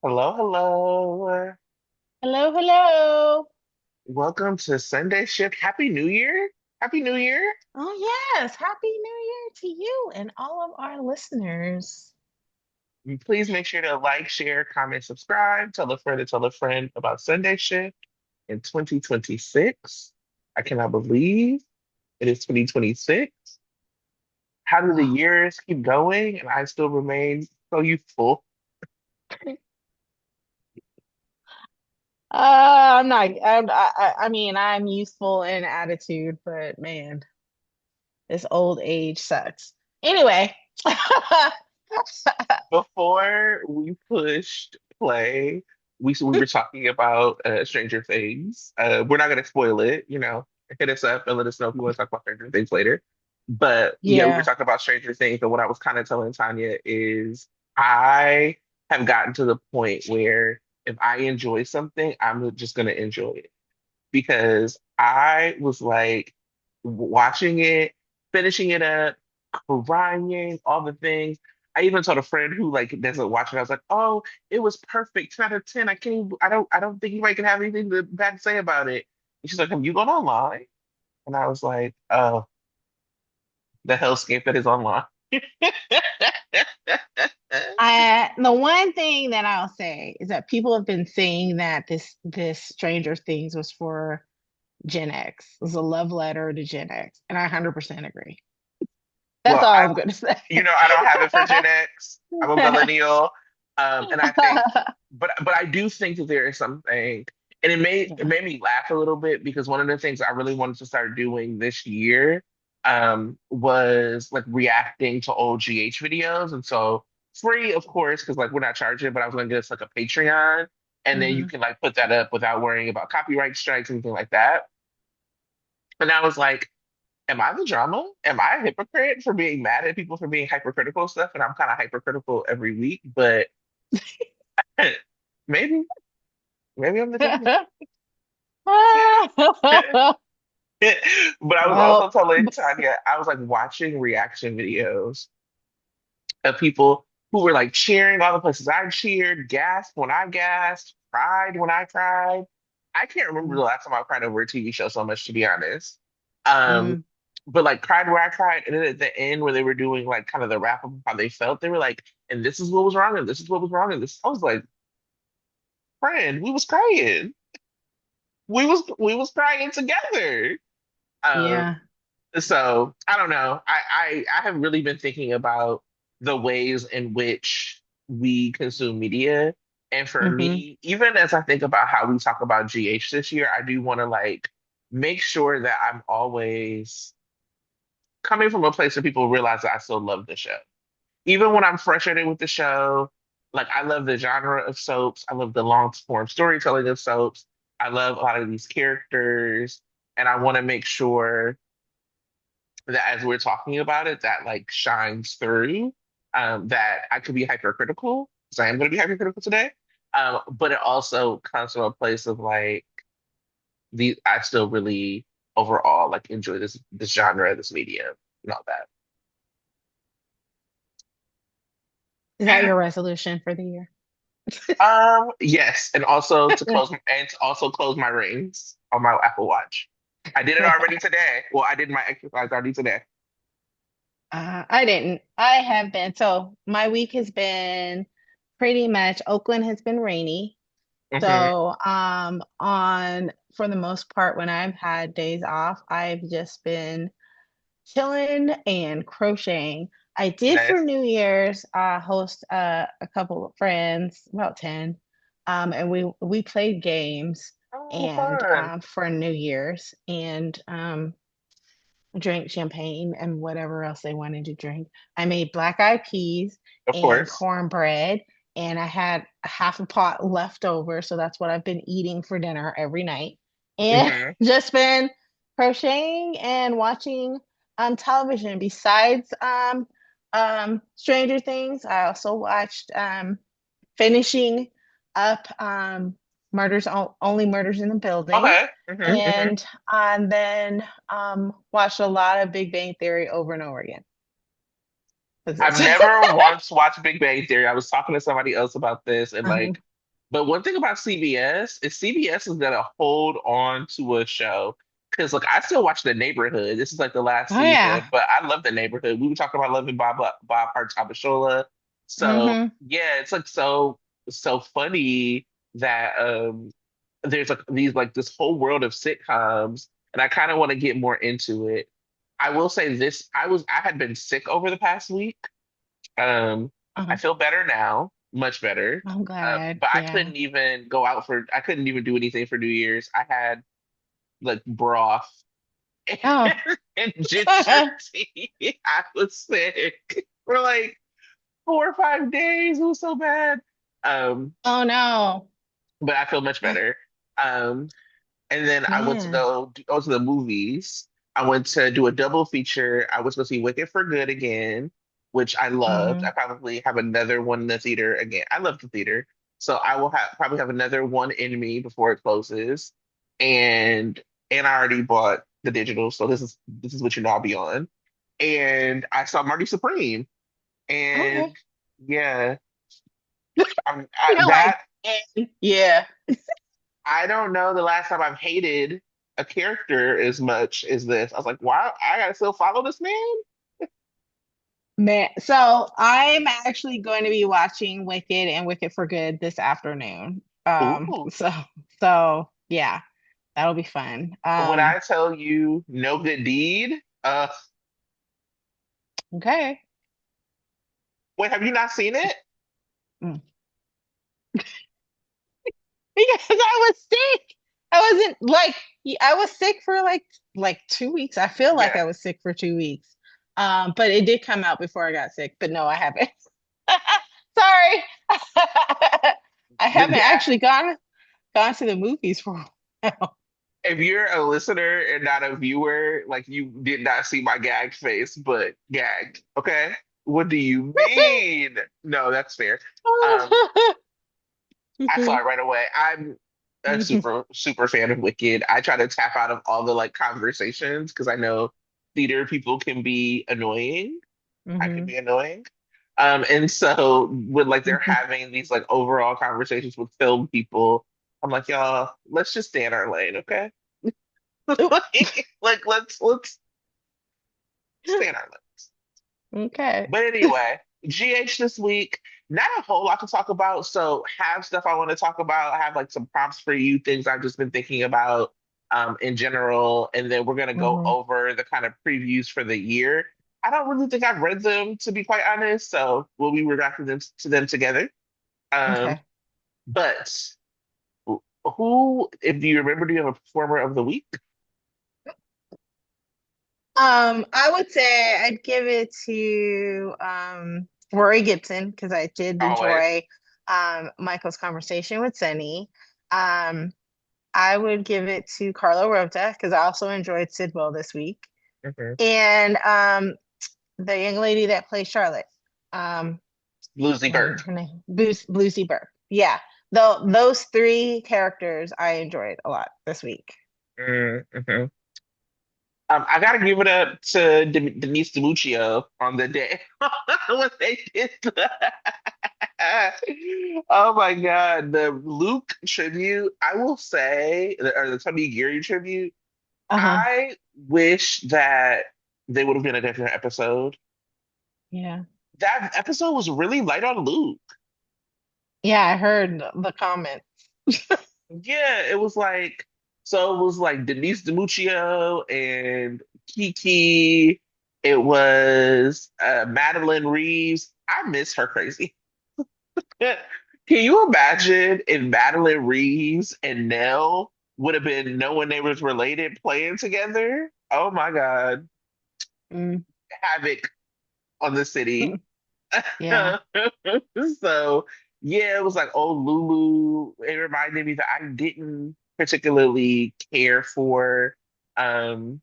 Hello, hello. Hello, hello. Welcome to Sunday Shift. Happy New Year. Happy New Year. Oh, yes. Happy New Year to you and all of our listeners. And please make sure to like, share, comment, subscribe, tell a friend about Sunday Shift in 2026. I cannot believe it is 2026. How do the Wow. years keep going and I still remain so youthful? I'm not, I mean, I'm useful in attitude, but man, this old age sucks. Anyway, Before we pushed play, we were talking about Stranger Things. We're not gonna spoil it, hit us up and let us know if you want to talk about Stranger Things later. But yeah, we were yeah. talking about Stranger Things, and what I was kind of telling Tanya is I have gotten to the point where if I enjoy something, I'm just gonna enjoy it because I was like watching it, finishing it up, crying, all the things. I even told a friend who like doesn't watch it. I was like, "Oh, it was perfect, 10 out of 10. I can't. I don't think anybody can have anything bad to say about it." And she's like, "Have you gone online?" And I was like, "Oh, the hellscape that is online." The one thing that I'll say is that people have been saying that this Stranger Things was for Gen X. It was a love letter to Gen X, and I 100% agree. That's Well, all I'm going to say. I don't have it for Gen X. I'm a millennial, and I think, but I do think that there is something, and it Yeah. made me laugh a little bit because one of the things I really wanted to start doing this year, was like reacting to old GH videos, and so free, of course, because like we're not charging, but I was gonna get us like a Patreon, and then you Hmm. can like put that up without worrying about copyright strikes, anything like that. And I was like, am I the drama? Am I a hypocrite for being mad at people for being hypercritical and stuff? And I'm kind of hypercritical every week, but maybe, maybe I'm the drama. But I was also Well, telling Tanya, I was like watching reaction videos of people who were like cheering all the places I cheered, gasped when I gasped, cried when I cried. I can't remember the last time I cried over a TV show so much, to be honest. Um, mm, but like cried where I cried, and then at the end where they were doing like kind of the wrap up of how they felt, they were like, and this is what was wrong, and this is what was wrong, and this I was like, friend, we was crying. We was crying together. Um, yeah. so I don't know. I have really been thinking about the ways in which we consume media. And for Hmm. me, even as I think about how we talk about GH this year, I do want to like make sure that I'm always coming from a place where people realize that I still love the show. Even when I'm frustrated with the show, like I love the genre of soaps. I love the long form storytelling of soaps. I love a lot of these characters. And I want to make sure that as we're talking about it, that like shines through. That I could be hypercritical because I am going to be hypercritical today. But it also comes from a place of like the I still really overall like enjoy this genre, this medium, and all Is that that. your resolution for the year? Yes, and also close my rings on my Apple Watch. I did it already today. Well, I did my exercise already today. I didn't. I have been. So my week has been pretty much Oakland has been rainy. Hmm. So on for the most part when I've had days off, I've just been chilling and crocheting. I did for Nice. New Year's host a couple of friends, about 10, and we played games Oh, and fun. for New Year's and drank champagne and whatever else they wanted to drink. I made black eyed peas Of and course. cornbread, and I had a half a pot left over, so that's what I've been eating for dinner every night. And Hmm. just been crocheting and watching television. Besides Stranger Things, I also watched finishing up Only Murders in the Building, Okay. Hmm. and then watched a lot of Big Bang Theory over and over again. I've never once watched Big Bang Theory. I was talking to somebody else about this, and Uh-huh. like But one thing about CBS is CBS is gonna hold on to a show because look, I still watch The Neighborhood. This is like the last Oh yeah. season, but I love The Neighborhood. We were talking about loving Bob Hart Abishola. So Mm-hmm. yeah, it's like so funny that there's like these like this whole world of sitcoms, and I kind of want to get more into it. I will say this, I had been sick over the past week. I Uh-huh. feel better now, much better. I'm glad. But Yeah. I couldn't even do anything for New Year's. I had like broth Oh. and ginger tea. I was sick for like 4 or 5 days. It was so bad. Um, Oh no. but I feel much Uh, better. Um, and then Man. go to the movies. I went to do a double feature. I was going to see Wicked for Good again, which I loved. I Hmm. probably have another one in the theater again. I love the theater. So I will have probably have another one in me before it closes. And I already bought the digital, so this is what you know I'll be on. And I saw Marty Supreme. Okay. And yeah, You're like, that yeah. I don't know the last time I've hated a character as much as this. I was like, wow, I gotta still follow this man? Man, so I'm actually going to be watching Wicked and Wicked for Good this afternoon. Ooh. So yeah, that'll be fun. When I tell you no good deed, Okay. wait, have you not seen it? Mm. Because I was sick. I wasn't like I was sick for like 2 weeks. I feel like Yeah. I was sick for 2 weeks. But it did come out before I got sick. But no, I haven't. Sorry. I The haven't gag, actually gone to the movies for a while. if you're a listener and not a viewer, like you did not see my gag face, but gagged. Okay. What do you mean? No, that's fair. Um, I saw it right away. I'm a super fan of Wicked. I try to tap out of all the like conversations because I know theater people can be annoying. I can Hmm. be annoying. And so when like they're having these like overall conversations with film people, I'm like, y'all, let's just stay in our lane, okay? Like let's stay in our lane. Okay. But anyway, GH this week, not a whole lot to talk about. So have stuff I want to talk about. I have like some prompts for you, things I've just been thinking about in general. And then we're gonna go Hmm. over the kind of previews for the year. I don't really think I've read them to be quite honest, so we'll be reacting to them together. Um, Okay. but who, if you remember, do you have a performer of the week? I would say I'd give it to Rory Gibson because I did Always. enjoy Michael's conversation with Sunny. Um, I would give it to Carlo Rota because I also enjoyed Sidwell this week. Mhm. And the young lady that plays Charlotte. Um, Lucy and Burt. her name, Lucy Burke. Yeah. Though those three characters I enjoyed a lot this week. Mm-hmm. I gotta give it up to Denise DiMuccio on the day when they did that. Oh my God, the Luke tribute. I will say, or the Tony Geary tribute. Uh-huh. I wish that they would have been a different episode. Yeah. That episode was really light on Luke. Yeah, I heard the comments. Yeah, it was like so. It was like Denise DiMuccio and Kiki. It was Madeline Reeves. I miss her crazy. Can you imagine if Madeline Reeves and Nell would have been no one they was related playing together? Oh my God. Mm. Havoc on the city. Yeah. So yeah, it was like oh Lulu. It reminded me that I didn't particularly care for um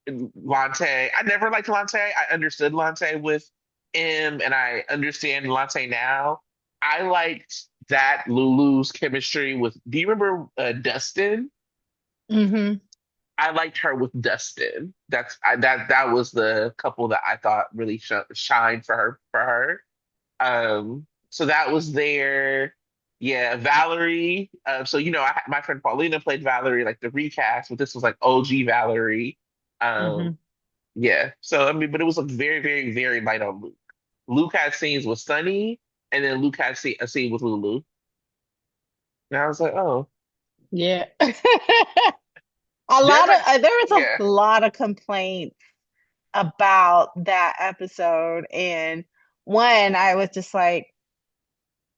Lante. I never liked Lante. I understood Lante with M and I understand Lante now. I liked that Lulu's chemistry with do you remember Dustin? Hmm. I liked her with Dustin. That was the couple that I thought really shined for her. So that was there. Yeah, Valerie. So my friend Paulina played Valerie, like the recast, but this was like OG Valerie. Um, Hmm. yeah. So I mean, but it was like very, very, very light on Luke. Luke had scenes with Sunny, and then Luke had a scene with Lulu. And I was like, oh, Yeah. there might, There was yeah, a lot of complaints about that episode. And one, I was just like,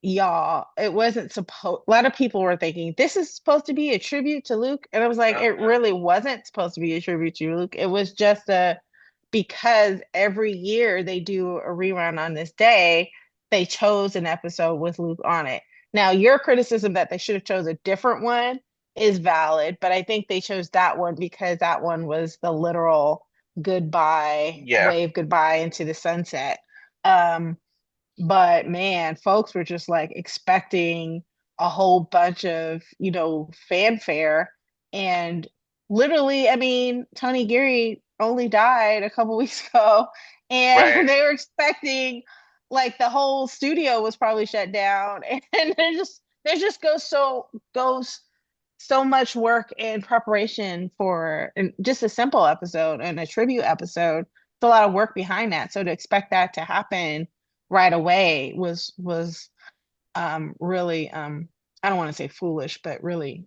y'all, it wasn't supposed, a lot of people were thinking this is supposed to be a tribute to Luke. And I was like, it uh-huh. really wasn't supposed to be a tribute to Luke. It was just because every year they do a rerun on this day, they chose an episode with Luke on it. Now, your criticism that they should have chose a different one is valid, but I think they chose that one because that one was the literal goodbye, Yeah, wave goodbye into the sunset. Um, but man, folks were just like expecting a whole bunch of, fanfare. And literally, I mean, Tony Geary only died a couple weeks ago, right. and they were expecting like the whole studio was probably shut down. And there just goes so much work and preparation for just a simple episode and a tribute episode. It's a lot of work behind that. So to expect that to happen right away was really I don't want to say foolish, but really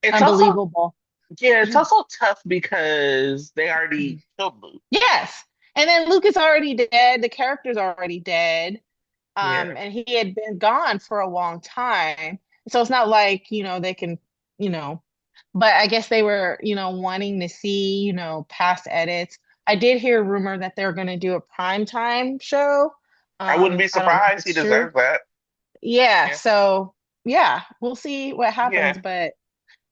It's also unbelievable. yeah, it's also tough because they already killed Luke. Yes. And then Luke is already dead, the character's already dead. Yeah, And he had been gone for a long time. So it's not like, they can, you know, but I guess they were, wanting to see, past edits. I did hear a rumor that they're going to do a primetime show. I wouldn't be I don't know if surprised. He it's true. deserves that. Yeah, Yeah, so yeah, we'll see what happens, yeah, but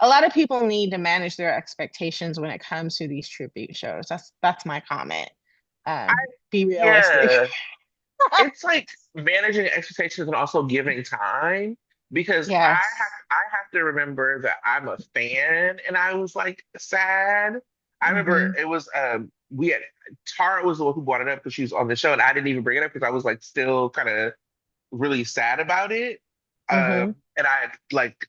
a lot of people need to manage their expectations when it comes to these tribute shows. That's my comment. I Be realistic. yeah. It's like managing expectations and also giving time because Yes. I have to remember that I'm a fan and I was like sad. I remember Hmm. it was we had Tara was the one who brought it up because she was on the show and I didn't even bring it up because I was like still kind of really sad about it. Hmm. And I had like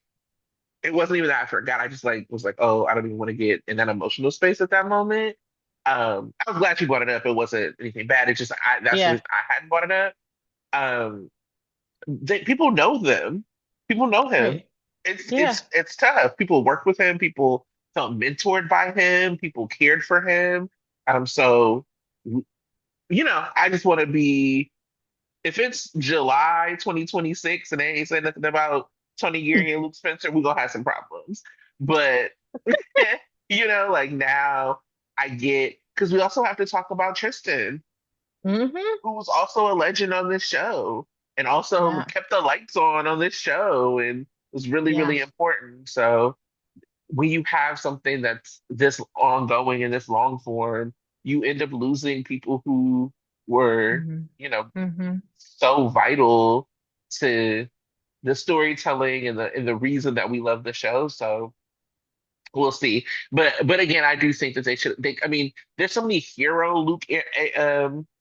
it wasn't even that I forgot. I just like was like, oh, I don't even want to get in that emotional space at that moment. I was glad you brought it up. It wasn't anything bad. It's just that's the Yeah. reason I hadn't brought it up. Um, people know them. People know him. Right. It's Yeah. it's it's tough. People work with him. People felt mentored by him. People cared for him. So I just want to be. If it's July 2026 and they ain't saying nothing about Tony Geary and Luke Spencer, we're gonna have some problems. But like now I get because we also have to talk about Tristan, Hmm. who was also a legend on this show and also Yeah. kept the lights on this show and was really, Yeah. really important. So when you have something that's this ongoing and this long form, you end up losing people who were, Hmm. you know, Hmm. so vital to the storytelling and the reason that we love the show. So we'll see. But again, I do think that I mean, there's so many hero Luke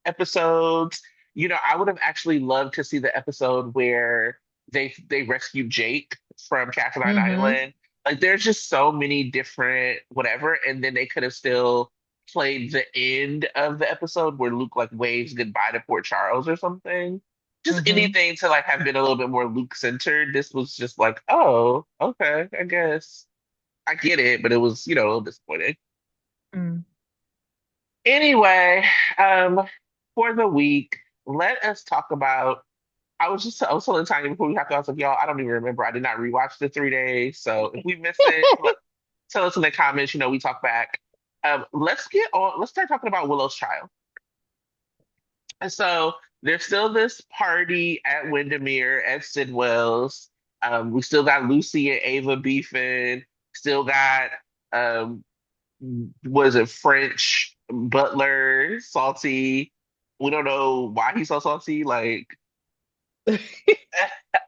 episodes. I would have actually loved to see the episode where they rescued Jake from Cassadine Hmm. Island. Like there's just so many different whatever, and then they could have still played the end of the episode where Luke like waves goodbye to Port Charles or something. Just Hmm. anything to like have been a little bit more Luke centered. This was just like, oh, okay, I guess. I get it, but it was, a little disappointing. Mm. Anyway, for the week, let us talk about. I was telling Tanya before we have to. I was like, y'all, I don't even remember. I did not rewatch the 3 days, so if we miss it, tell us in the comments. We talk back. Let's get on. Let's start talking about Willow's child. And so there's still this party at Windermere at Sidwell's. We still got Lucy and Ava beefing. Still got um, was it French Butler salty? We don't know why he's so salty. Like, um,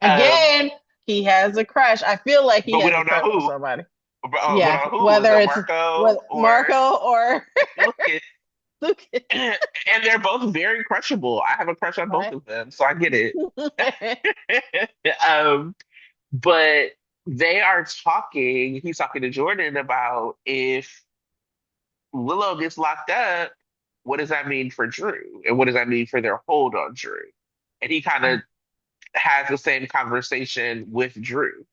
Again, he has a crush. I feel like he but we has a don't know crush on who. somebody. But Yeah, on who? Is whether it it's Marco with or Marco or Lucas? Lucas, And they're both very crushable. I have a crush on both right? of them, so I get it. um, but they are talking, he's talking to Jordan about if Willow gets locked up, what does that mean for Drew? And what does that mean for their hold on Drew? And he kind of has the same conversation with Drew.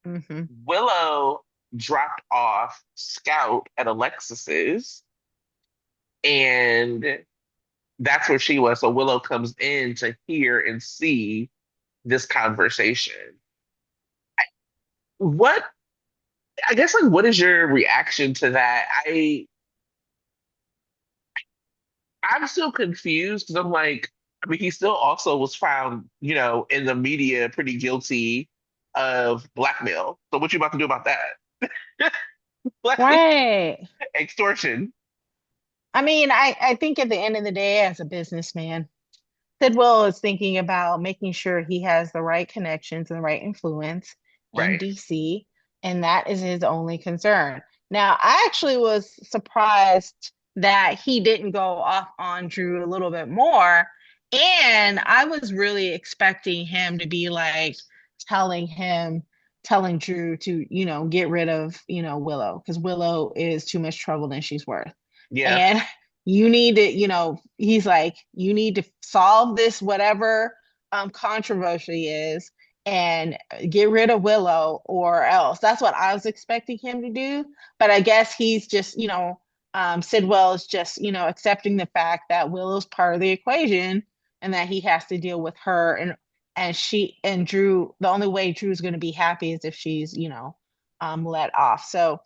Mm-hmm. Willow dropped off Scout at Alexis's, and that's where she was. So Willow comes in to hear and see this conversation. What, I guess, like, what is your reaction to that? I'm still confused because I'm like, I mean, he still also was found, in the media pretty guilty of blackmail. So what you about to do about that? Like, Right. extortion. I mean, I think at the end of the day, as a businessman, Sidwell is thinking about making sure he has the right connections and the right influence in Right. DC, and that is his only concern. Now, I actually was surprised that he didn't go off on Drew a little bit more, and I was really expecting him to be like telling him, telling Drew to, get rid of, Willow, because Willow is too much trouble than she's worth. Yeah. And you need to, he's like, you need to solve this whatever controversy is and get rid of Willow or else. That's what I was expecting him to do. But I guess he's just, Sidwell is just, accepting the fact that Willow's part of the equation and that he has to deal with her and she and Drew. The only way Drew's going to be happy is if she's, let off. So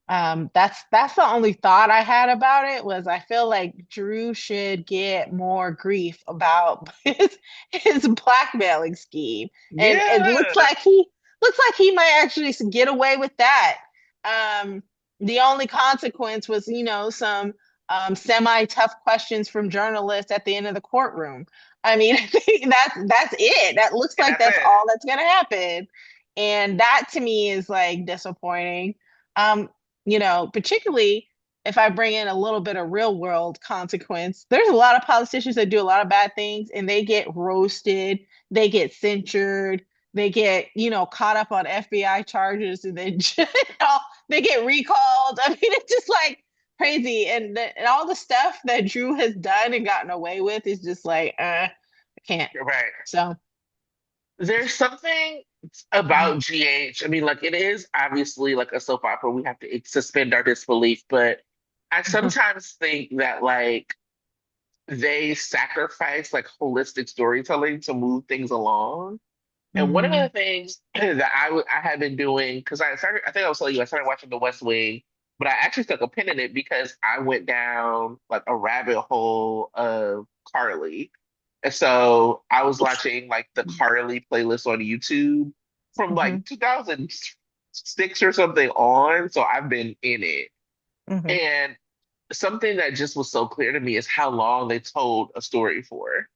that's the only thought I had about it was I feel like Drew should get more grief about his blackmailing scheme. And it Yeah. looks like he might actually get away with that. Um the only consequence was, some semi tough questions from journalists at the end of the courtroom. I mean, I think that's it. That looks And like that's that's it. all that's gonna happen. And that to me is like disappointing. Um, particularly if I bring in a little bit of real world consequence, there's a lot of politicians that do a lot of bad things and they get roasted, they get censured, they get, caught up on FBI charges and then they get recalled. I mean, it's just like crazy. And all the stuff that Drew has done and gotten away with is just like, I can't. Right. So, There's something about GH. I mean, like, it is obviously like a soap opera. We have to suspend our disbelief, but I sometimes think that, like, they sacrifice like holistic storytelling to move things along. And one of the mhm. things that I had been doing, because I think I was telling you, I started watching The West Wing, but I actually stuck a pin in it because I went down like a rabbit hole of Carly. And so I was watching like the Carly playlist on YouTube from Mhm. like 2006 or something on. So I've been in it. Mhm. And something that just was so clear to me is how long they told a story for.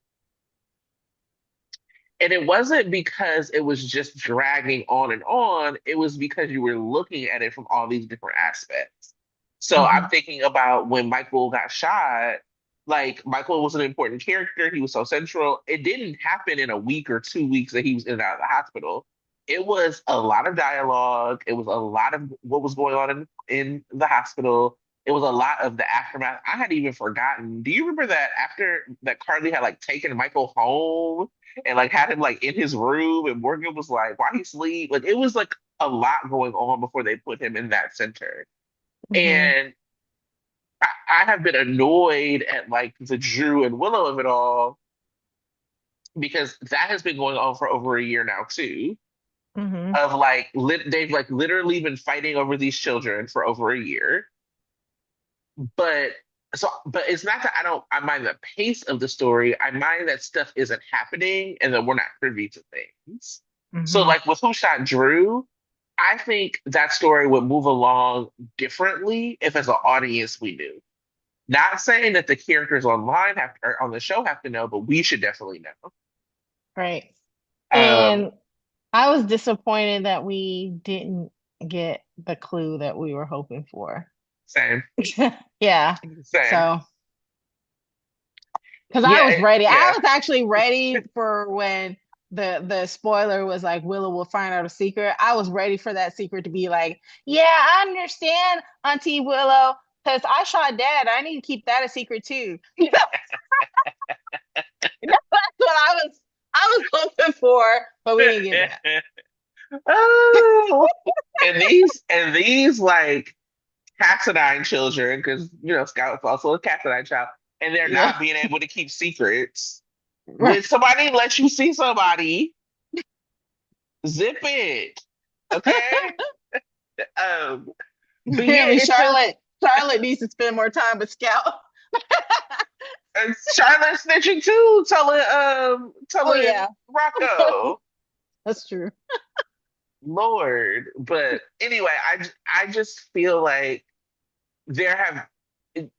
And it wasn't because it was just dragging on and on. It was because you were looking at it from all these different aspects. So I'm Mhm. thinking about when Michael got shot, like, Michael was an important character. He was so central. It didn't happen in a week or 2 weeks that he was in and out of the hospital. It was a lot of dialogue. It was a lot of what was going on in the hospital. It was a lot of the aftermath. I had even forgotten. Do you remember that after that Carly had like taken Michael home and like had him like in his room and Morgan was like, why he sleep? Like, it was like a lot going on before they put him in that center. Mhm. And I have been annoyed at like the Drew and Willow of it all because that has been going on for over a year now too. Mhm. Of like they've like literally been fighting over these children for over a year. But but it's not that I mind the pace of the story. I mind that stuff isn't happening and that we're not privy to things. So Mhm. like with Who Shot Drew, I think that story would move along differently if as an audience we knew. Not saying that the characters online have or on the show have to know, but we should definitely know. Right. Um, And I was disappointed that we didn't get the clue that we were hoping for. Same, Yeah. same. So, because I Yeah, was ready. I yeah. was actually ready for when the spoiler was like Willow will find out a secret. I was ready for that secret to be like, yeah, I understand, Auntie Willow, because I shot Dad. I need to keep that a secret too. That's what I was hoping for, but we didn't get that. Oh, and these like Cassadine children, because Scout is also a Cassadine child, and they're Yeah. not being able to keep secrets. Right. When somebody lets you see somebody, zip it, okay? Um, but yeah, Apparently, it's just Charlotte needs to spend more time with Scout. Charlotte snitching too, Oh telling yeah, Rocco. that's true. Lord. But anyway, I just feel like there have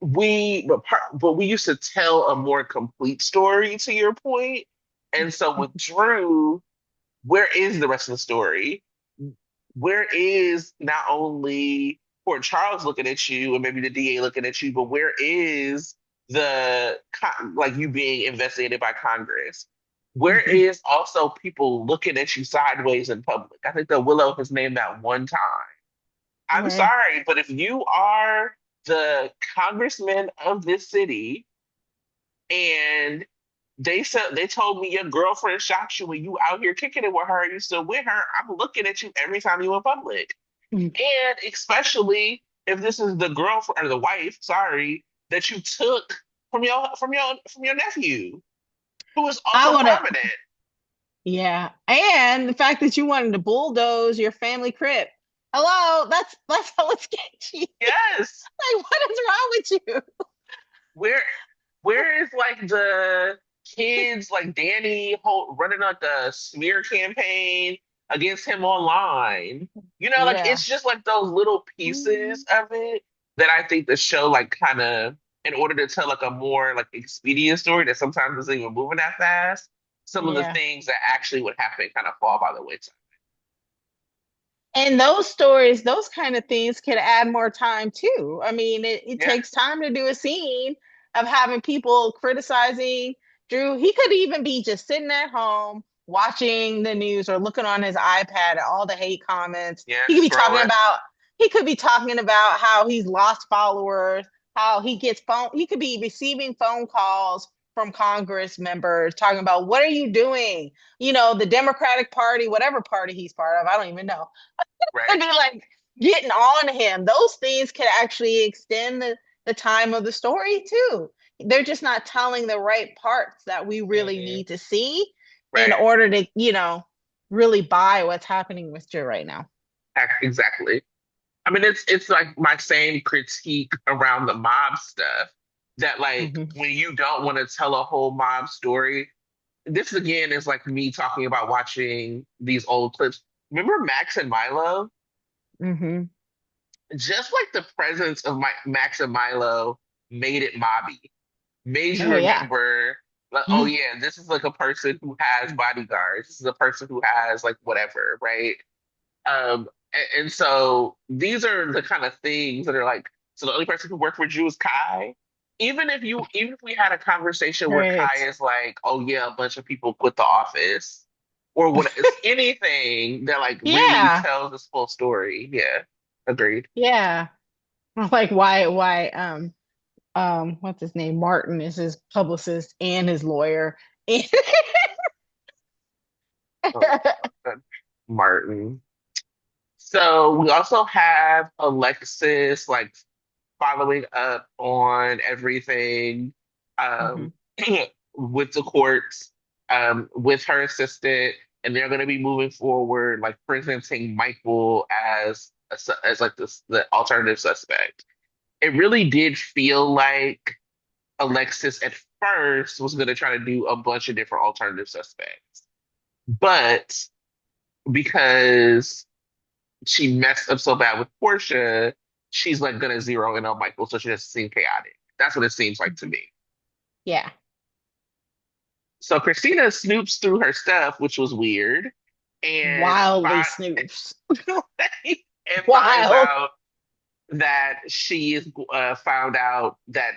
but we used to tell a more complete story to your point. And so with Drew, where is the rest of the story? Where is not only Port Charles looking at you and maybe the DA looking at you, but where is like you being investigated by Congress? Where is also people looking at you sideways in public? I think that Willow has named that one time. I'm Right. sorry, but if you are the congressman of this city and they told me your girlfriend shot you when you out here kicking it with her, you still with her, I'm looking at you every time you in public. And especially if this is the girlfriend or the wife, sorry, that you took from your nephew, who is I also want to, prominent. yeah, and the fact that you wanted to bulldoze your family crib. Hello, that's hella sketchy. Yes. Like, what is wrong with you? Where where is like the kids like Danny running like the smear campaign against him online? Like Yeah. it's just like those little pieces of it that I think the show like kind of in order to tell like a more like expedient story that sometimes isn't even moving that fast, some of the Yeah. things that actually would happen kind of fall by the wayside. And those stories, those kind of things can add more time too. I mean, it Yeah, takes time to do a scene of having people criticizing Drew. He could even be just sitting at home watching the news or looking on his iPad at all the hate comments. yeah, scrolling. He could be talking about how he's lost followers, how he could be receiving phone calls from Congress members talking about what are you doing? The Democratic Party, whatever party he's part of, I don't even know Right. could be like getting on him. Those things could actually extend the time of the story too. They're just not telling the right parts that we really Hmm. need to see in Right. order to, really buy what's happening with Joe right now. Exactly. I mean, it's like my same critique around the mob stuff that like Mm-hmm. when you don't want to tell a whole mob story, this again is like me talking about watching these old clips. Remember Max and Milo? Mm-hmm. Just like the presence of Max and Milo made it mobby, made you Oh yeah. remember like, oh yeah, this is like a person who has bodyguards. This is a person who has like whatever, right? And so these are the kind of things that are like, so the only person who worked for Drew is Kai. Even if we had a conversation where Right. Kai is like, oh yeah, a bunch of people quit the office, or what it's anything that like really Yeah. tells this full story. Yeah, agreed. Yeah. Like why what's his name? Martin is his publicist and his lawyer. Oh, God. Martin. So we also have Alexis like following up on everything Mhm. um, with the courts, with her assistant, and they're going to be moving forward, like presenting Michael as like the alternative suspect. It really did feel like Alexis at first was going to try to do a bunch of different alternative suspects, but because she messed up so bad with Portia, she's like gonna zero in on Michael, so she doesn't seem chaotic. That's what it seems like to me. Yeah. So Christina snoops through her stuff, which was weird, and Wildly find, snoops. and finds Wild. out that she is found out that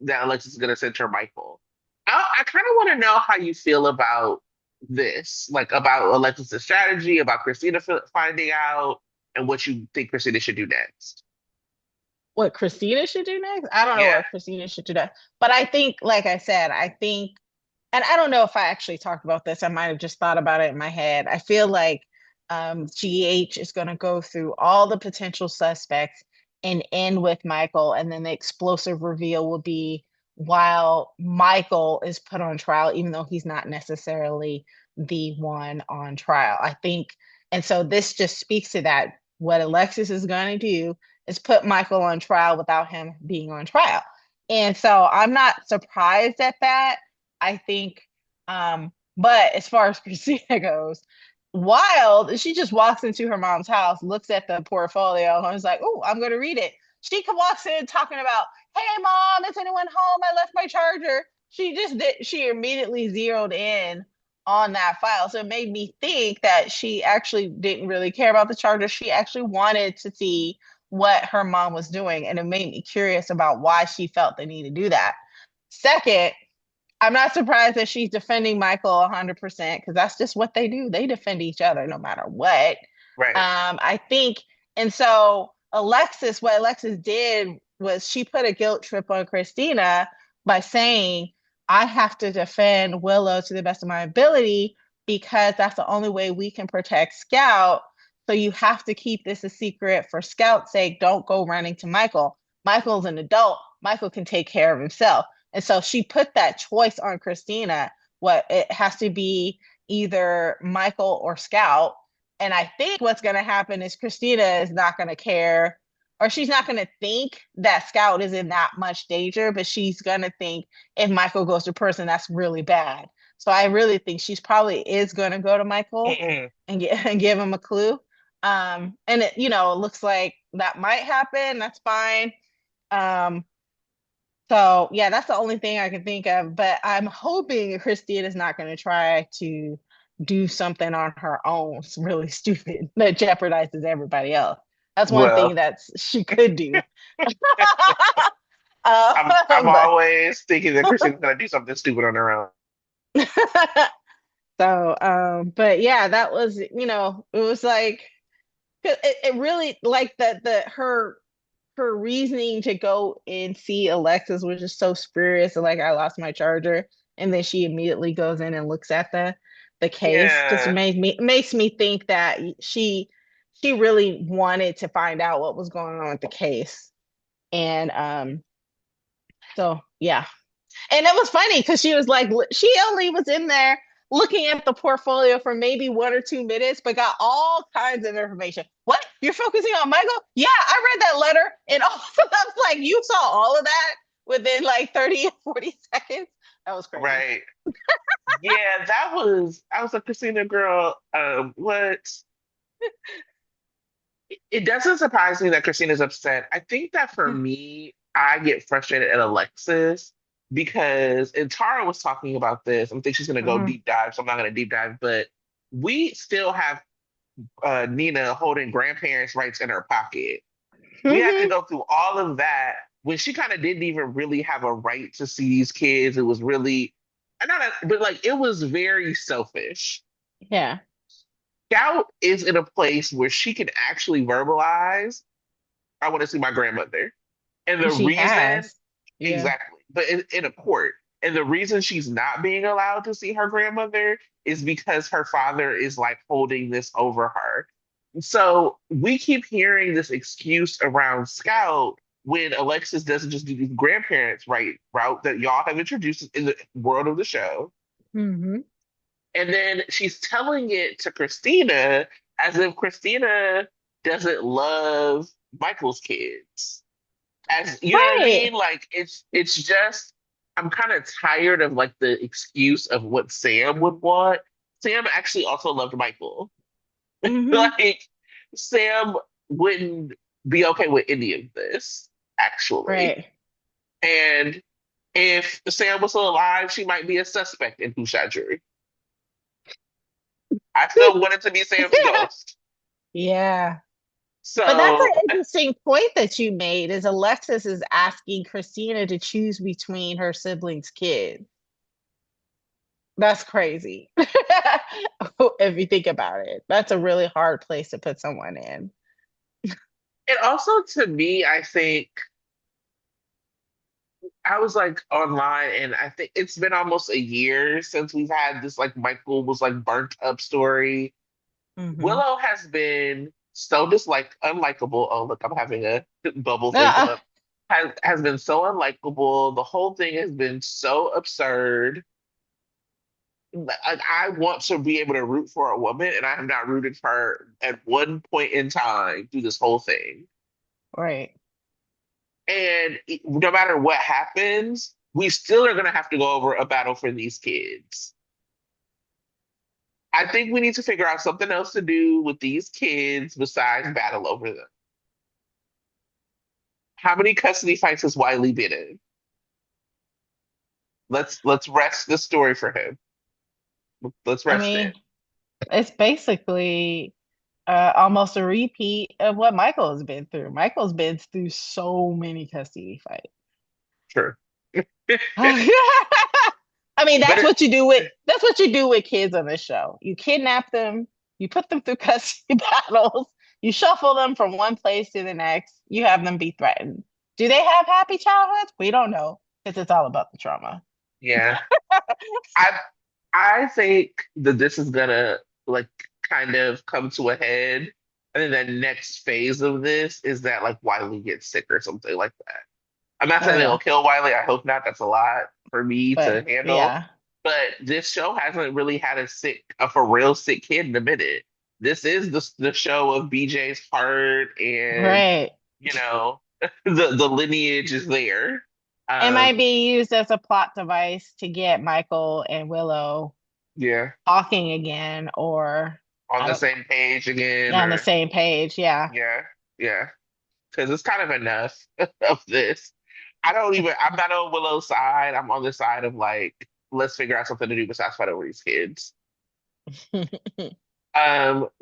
Alexis is going to send her Michael. I kind of want to know how you feel about this, like about Alexis's strategy, about Christina finding out, and what you think Christina should do next. What Christina should do next? I don't know Yeah, what Christina should do next. But I think, like I said, I think, and I don't know if I actually talked about this. I might have just thought about it in my head. I feel like GH is going to go through all the potential suspects and end with Michael, and then the explosive reveal will be while Michael is put on trial, even though he's not necessarily the one on trial. I think, and so this just speaks to that. What Alexis is going to do is put Michael on trial without him being on trial. And so I'm not surprised at that. I think, but as far as Christina goes, wild, she just walks into her mom's house, looks at the portfolio, and is like, "Oh, I'm going to read it." She walks in talking about, "Hey, mom, is anyone home? I left my charger." She just did. She immediately zeroed in on that file, so it made me think that she actually didn't really care about the charger. She actually wanted to see what her mom was doing, and it made me curious about why she felt the need to do that. Second, I'm not surprised that she's defending Michael 100% because that's just what they do. They defend each other no matter what. right. I think, and so Alexis, what Alexis did was she put a guilt trip on Christina by saying, I have to defend Willow to the best of my ability because that's the only way we can protect Scout. So you have to keep this a secret for Scout's sake. Don't go running to Michael. Michael's an adult. Michael can take care of himself. And so she put that choice on Christina. What it has to be either Michael or Scout. And I think what's going to happen is Christina is not going to care, or she's not going to think that Scout is in that much danger, but she's going to think if Michael goes to person, that's really bad. So I really think she's probably is going to go to Michael Mm-mm. and, and give him a clue. And it, it looks like that might happen. That's fine. Um, so yeah, that's the only thing I can think of. But I'm hoping Christine is not going to try to do something on her own. It's really stupid that jeopardizes everybody else. That's one thing Well, that she could do. I'm But always thinking that Christina's gonna do something stupid on her own. so but yeah, that was, it was like it really like the her reasoning to go and see Alexis was just so spurious. Like, I lost my charger, and then she immediately goes in and looks at the case. Just Yeah. makes me think that she really wanted to find out what was going on with the case. And so yeah, and it was funny because she was like, she only was in there looking at the portfolio for maybe 1 or 2 minutes, but got all kinds of information. What? You're focusing on Michael? Yeah, I read that letter. And all I was like, you saw all of that within like 30 or 40 seconds? That was crazy. Right. Yeah, I was a Christina girl. What? It doesn't surprise me that Christina's upset. I think that for me, I get frustrated at Alexis because, and Tara was talking about this. I think she's going to go Mhm. deep dive, so I'm not going to deep dive, but we still have Nina holding grandparents' rights in her pocket. We had to Mhm. go through all of that when she kind of didn't even really have a right to see these kids. It was really, not, but like, it was very selfish. Yeah. Scout is in a place where she can actually verbalize, I want to see my grandmother. And And the she reason, has. Yeah. exactly, but in a court. And the reason she's not being allowed to see her grandmother is because her father is like holding this over her. So we keep hearing this excuse around Scout when Alexis doesn't just do the grandparents right route that y'all have introduced in the world of the show. Hmm. And then she's telling it to Christina as if Christina doesn't love Michael's kids. As you know what I Right. mean? Like it's just I'm kind of tired of like the excuse of what Sam would want. Sam actually also loved Michael. Hmm. Like Sam wouldn't be okay with any of this, actually. Right. And if Sam was still alive, she might be a suspect in Who Shot Jury. I still wanted to be Sam's ghost. Yeah. But that's So an interesting point that you made is Alexis is asking Christina to choose between her siblings' kids. That's crazy. If you think about it, that's a really hard place to put someone in. and also to me, I think I was like online and I think it's been almost a year since we've had this like Michael was like burnt up story. Hmm. Willow has been so unlikable. Oh, look, I'm having a bubble thing come Uh, up. Has been so unlikable. The whole thing has been so absurd. I want to be able to root for a woman, and I have not rooted for her at one point in time through this whole thing. right. And no matter what happens, we still are going to have to go over a battle for these kids. I think we need to figure out something else to do with these kids besides battle over them. How many custody fights has Wiley been in? Let's rest the story for him. Let's I rest mean, it. it's basically almost a repeat of what Michael has been through. Michael's been through so many custody fights. Sure. I mean, But that's what you do with kids on this show. You kidnap them, you put them through custody battles, you shuffle them from one place to the next, you have them be threatened. Do they have happy childhoods? We don't know because it's all about the trauma. yeah, I I think that this is gonna like kind of come to a head. I think the next phase of this is that like Wiley gets sick or something like that. I'm not Oh saying they'll yeah, kill Wiley. I hope not. That's a lot for me to but handle. yeah, But this show hasn't really had a for real sick kid in a minute. This is the show of BJ's heart, and right. you know the lineage is there. It might Um, be used as a plot device to get Michael and Willow yeah, talking again, or on I the don't same page again, on the or same page. Yeah. yeah, yeah, because it's kind of enough of this. I don't even. I'm not on Willow's side. I'm on the side of like, let's figure out something to do besides fight over these kids.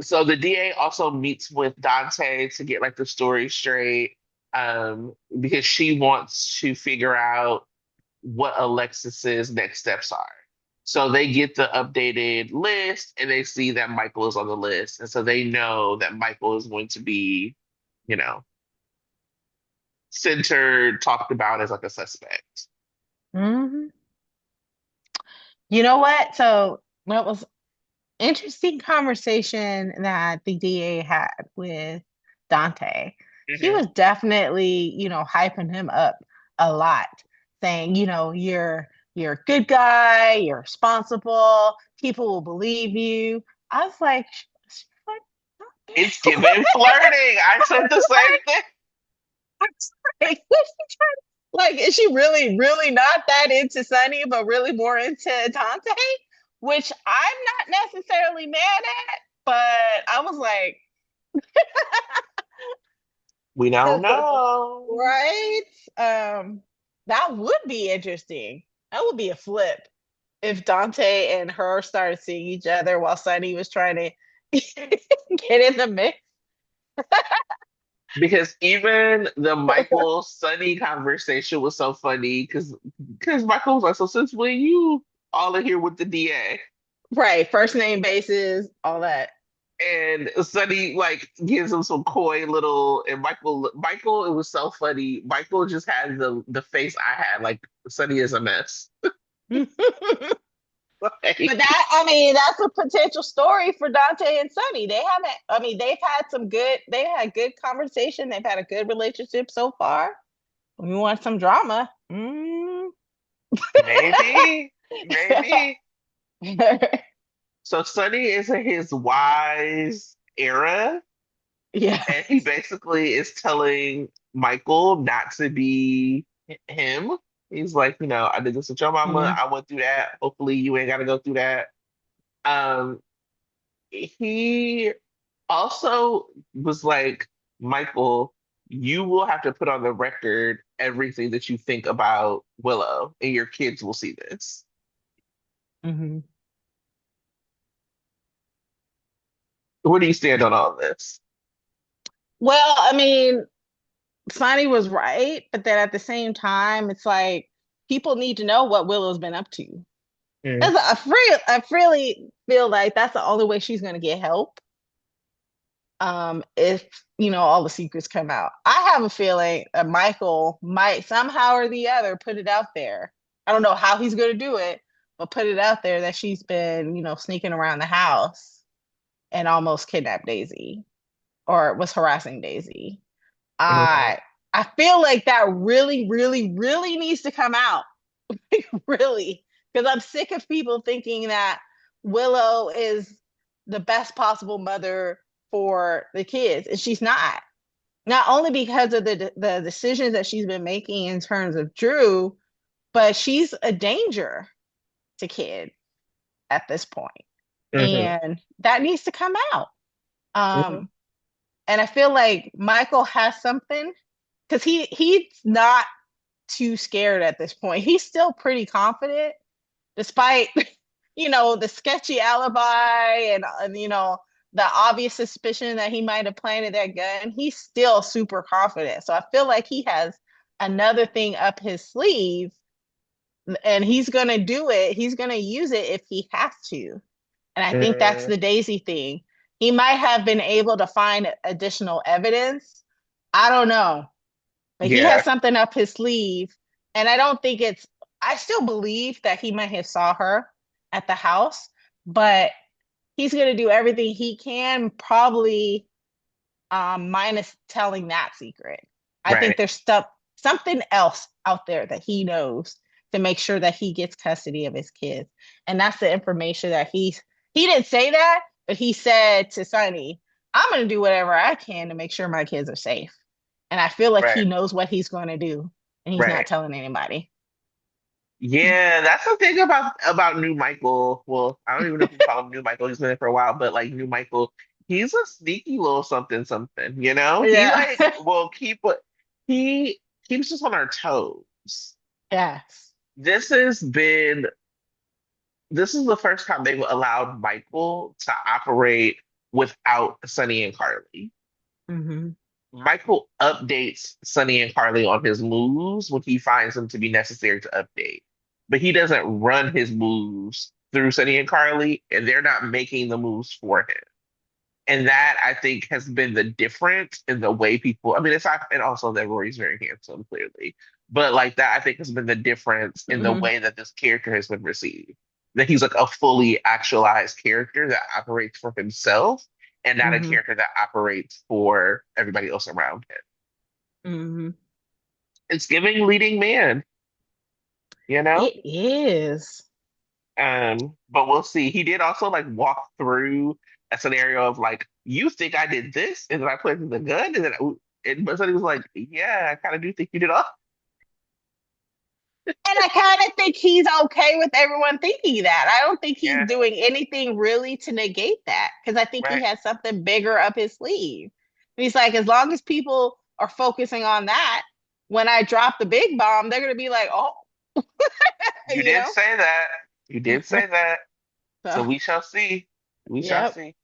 So the DA also meets with Dante to get like the story straight, because she wants to figure out what Alexis's next steps are. So they get the updated list and they see that Michael is on the list. And so they know that Michael is going to be, you know, centered, talked about as like a suspect. Hmm. You know what? So that was interesting conversation that the DA had with Dante. He Hmm. was definitely, hyping him up a lot, saying, you're a good guy, you're responsible, people will believe you. I was like, what? It's given flirting. I said the same thing. Like, what's she trying like, is she really, really not that into Sunny, but really more into Dante? Which I'm not necessarily mad at, but I was like, We don't know. right? Um, that would be interesting. That would be a flip if Dante and her started seeing each other while Sunny was trying to get in the mix. Because even the Michael Sunny conversation was so funny because Michael was like, so since when you all in here with the DA? Right, first name basis, all that. And Sunny like gives him some coy little and Michael, it was so funny. Michael just had the face I had, like Sunny is a mess. But Like, that, I mean, that's a potential story for Dante and Sunny. They haven't, I mean, they've had good conversation. They've had a good relationship so far. We want some drama. Mm. maybe, maybe. So Sunny is in his wise era. And he Yes. basically is telling Michael not to be him. He's like, I did this with your mama. Mm. I went through that. Hopefully, you ain't got to go through that. Um, he also was like, Michael, you will have to put on the record everything that you think about Willow, and your kids will see this. Hmm. Where do you stand on all this? Well, I mean, Sonny was right, but then at the same time, it's like people need to know what Willow's been up to. Mm, I really feel like that's the only way she's gonna get help. If all the secrets come out. I have a feeling that Michael might somehow or the other put it out there. I don't know how he's gonna do it, but put it out there that she's been, sneaking around the house and almost kidnapped Daisy or was harassing Daisy. mhm, I I feel like that really, really, really needs to come out. Really. Because I'm sick of people thinking that Willow is the best possible mother for the kids, and she's not. Not only because of the decisions that she's been making in terms of Drew, but she's a danger to kids at this point. mhm, And that needs to come out. mhm. Um, and I feel like Michael has something because he's not too scared at this point. He's still pretty confident, despite the sketchy alibi and the obvious suspicion that he might have planted that gun. He's still super confident. So I feel like he has another thing up his sleeve, and he's gonna do it. He's gonna use it if he has to. And I think that's Mm, the Daisy thing. He might have been able to find additional evidence. I don't know, but he has yeah, something up his sleeve, and I don't think it's. I still believe that he might have saw her at the house, but he's going to do everything he can, probably minus telling that secret. I think right, there's something else out there that he knows to make sure that he gets custody of his kids, and that's the information that he didn't say that, but he said to Sonny, "I'm going to do whatever I can to make sure my kids are safe." And I feel like right, he knows what he's going to do, and he's not right. telling anybody. Yeah, that's the thing about new Michael. Well, I don't even know if you call him new Michael. He's been there for a while, but like new Michael, he's a sneaky little something something, you know? He Yeah. like will keep what he keeps us on our toes. Yes. This has been this is the first time they've allowed Michael to operate without Sonny and Carly. Hmm. Michael updates Sonny and Carly on his moves when he finds them to be necessary to update. But he doesn't run his moves through Sonny and Carly, and they're not making the moves for him. And that I think has been the difference in the way people, I mean, it's not, and also that Rory's very handsome, clearly. But like that, I think has been the difference in the Hmm. way that this character has been received. That he's like a fully actualized character that operates for himself and not a Hmm. character that operates for everybody else around him. Hmm. It's giving leading man, you know? It is. But we'll see. He did also like walk through a scenario of like, you think I did this, and then I planted the gun, and then but then he was like, yeah, I kind of do think you did all And I kind of think he's okay with everyone thinking that. I don't think he's yeah, doing anything really to negate that because I think he right, has something bigger up his sleeve. And he's like, as long as people are focusing on that, when I drop the big bomb, they're going to be like, oh, you you did know? say that. You did say that. So So, we shall see. We shall yep. see.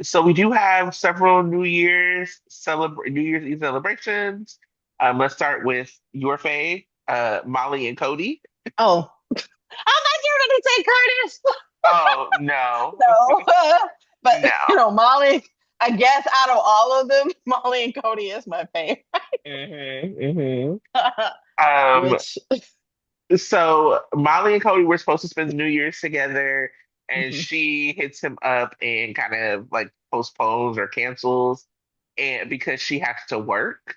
So we do have several New Year's Eve celebrations. Let's start with your fave, Molly and Cody. Oh, I thought you were going to say Curtis. Oh no, No, but no. Molly. I guess out of all of them, Molly and Cody is my favorite. Hmm. Um, Which, so Molly and Cody were supposed to spend New Year's together, and mhm, she hits him up and kind of like postpones or cancels, and because she has to work.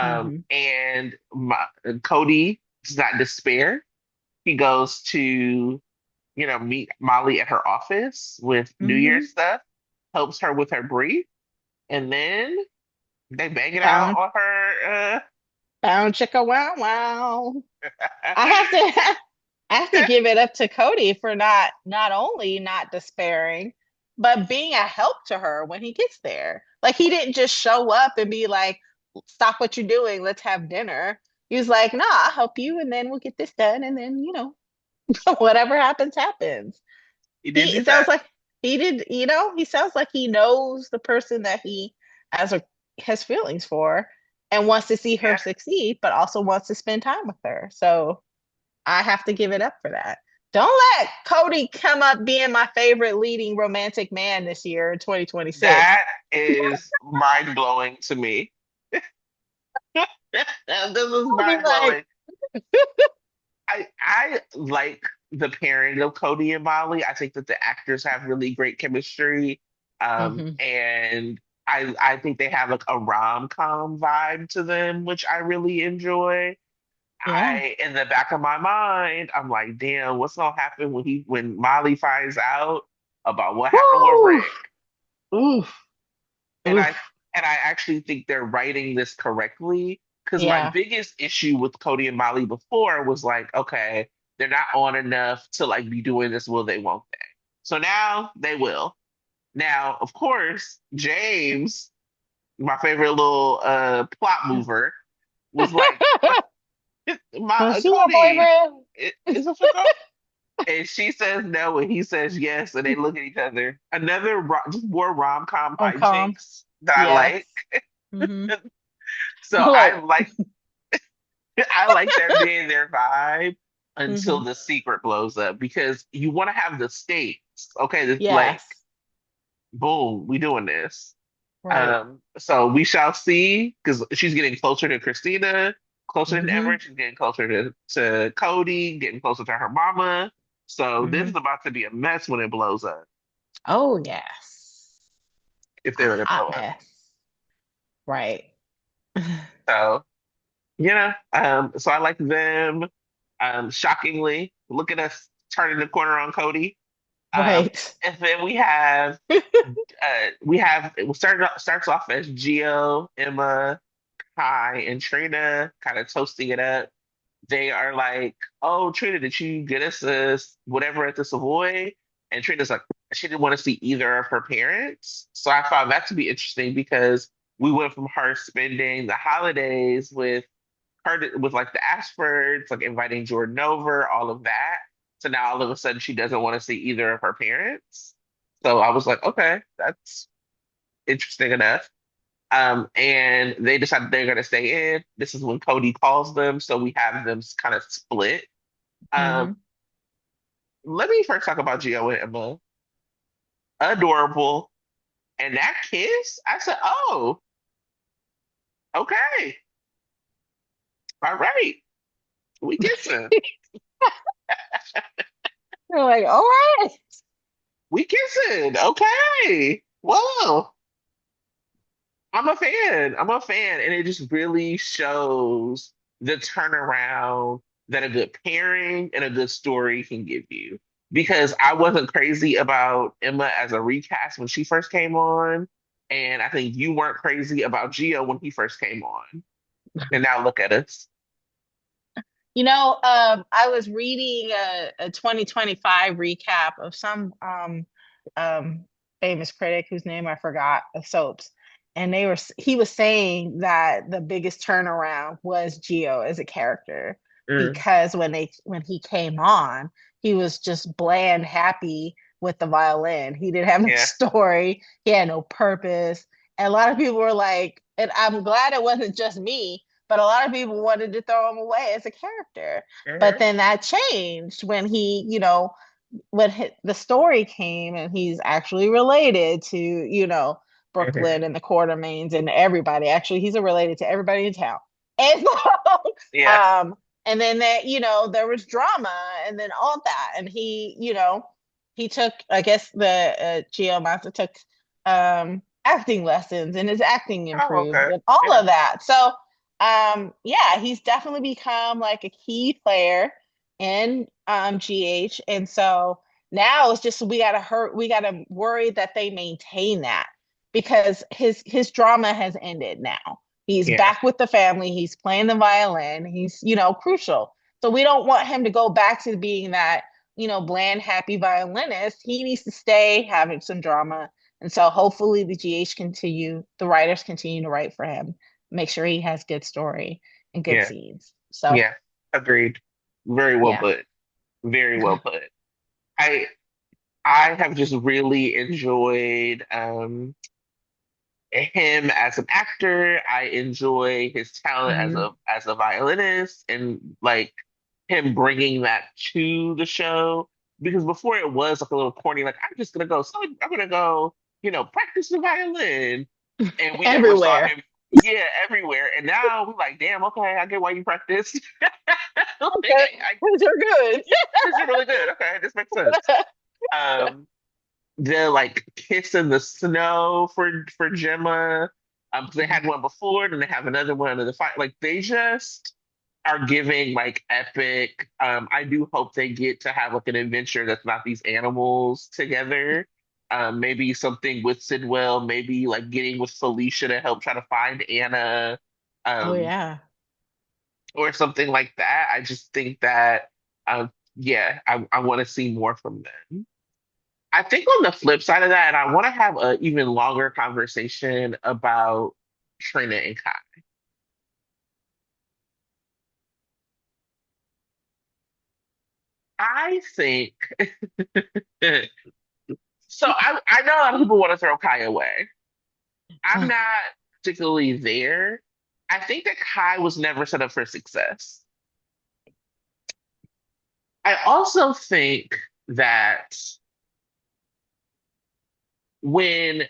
mhm, And Cody does not despair. He goes to, meet Molly at her office with New Year's mhm. stuff, helps her with her brief, and then they bang it out Bound, on her. bound chicka wow wow. I have to, I have to give it up to Cody for not only not despairing, but being a help to her when he gets there. Like he didn't just show up and be like, "Stop what you're doing, let's have dinner." He was like, "Nah, I'll help you, and then we'll get this done, and then whatever happens, happens." He did He do sounds that. like. he did, he sounds like he knows the person that he has a has feelings for and wants to see her Yeah, succeed, but also wants to spend time with her. So I have to give it up for that. Don't let Cody come up being my favorite leading romantic man this year in 2026. that is mind blowing to me. This is I'll be mind like, blowing. I like the pairing of Cody and Molly. I think that the actors have really great chemistry. mhm, And I think they have like a rom-com vibe to them, which I really enjoy. yeah. I in the back of my mind, I'm like, damn, what's gonna happen when Molly finds out about what happened with Woo! Rick? Oof. And I Oof. and I actually think they're writing this correctly because my Yeah. biggest issue with Cody and Molly before was like, okay, they're not on enough to like be doing this, will they, won't they? So now they will. Now, of course, James, my favorite little plot mover, was like, my Was she your Cody boyfriend? is a fuck. And she says no, and he says yes, and they look at each other. Another just more rom-com Oh, calm. hijinks that I Yes. like. Hmm. So Like, I like there being their vibe until hmm. the secret blows up because you want to have the stakes. Okay, this, like Yes. boom, we doing this. Right. So we shall see because she's getting closer to Christina, closer than ever. Hmm. She's getting closer to Cody, getting closer to her mama. So this Hmm. is about to be a mess when it blows up, Oh, yes. if A they're gonna hot blow up. mess. Right. So so I like them. Shockingly, look at us turning the corner on Cody. Right. And then it starts off as Gio, Emma, Kai, and Trina kind of toasting it up. They are like, "Oh, Trina, did you get us this whatever at the Savoy?" And Trina's like, she didn't want to see either of her parents. So I found that to be interesting because we went from her spending the holidays with like the Ashfords, like inviting Jordan over, all of that. So now all of a sudden she doesn't want to see either of her parents. So I was like, okay, that's interesting enough. And they decided they're gonna stay in. This is when Cody calls them, so we have them kind of split. Um, Hmm. Let me first talk about Gio and Emma. Adorable. And that kiss, I said, oh, okay, all right, we kissing. They're like, all right. We kissing. Okay. Well, I'm a fan. I'm a fan. And it just really shows the turnaround that a good pairing and a good story can give you. Because I wasn't crazy about Emma as a recast when she first came on. And I think you weren't crazy about Gio when he first came on. And now look at us. I was reading a 2025 recap of some famous critic whose name I forgot of soaps, and he was saying that the biggest turnaround was Gio as a character Mm, because when he came on, he was just bland, happy with the violin. He didn't have no yeah. story. He had no purpose, and a lot of people were like, and I'm glad it wasn't just me, but a lot of people wanted to throw him away as a character. But Hmm. then that changed when the story came and he's actually related to, Hmm. Brooklyn and the Quartermains and everybody. Actually, he's related to everybody in town. And so, Yeah. and then there was drama and then all that. And he took, I guess Gio Massa took acting lessons and his acting Oh, improved okay. and all Yeah. of that. So yeah, he's definitely become like a key player in GH. And so now it's just we gotta worry that they maintain that because his drama has ended now. He's Yeah. back with the family, he's playing the violin, he's crucial. So we don't want him to go back to being that, bland, happy violinist. He needs to stay having some drama. And so hopefully the writers continue to write for him, make sure he has good story and good Yeah. scenes. So Yeah. Agreed. Very well yeah. put. Very well put. I I have just really enjoyed him as an actor. I enjoy his talent Mhm. as a violinist and like him bringing that to the show. Because before it was like a little corny, like I'm just gonna go, so I'm gonna go, practice the violin, and we never saw Everywhere. him, yeah, everywhere. And now we're like, damn, okay, I get why you practice. Like, Okay, you're good. this is really good. Okay, this makes sense. Um, the like kiss in the snow for Gemma. 'Cause they had one before, and they have another one under the fight. Like they just are giving like epic. I do hope they get to have like an adventure that's not these animals together. Maybe something with Sidwell, maybe like getting with Felicia to help try to find Anna, Oh um, yeah. or something like that. I just think that, yeah, I want to see more from them. I think on the flip side of that, and I want to have an even longer conversation about Trina and Kai. I think so. I know a lot of people want to throw Kai away. I'm not particularly there. I think that Kai was never set up for success. I also think that when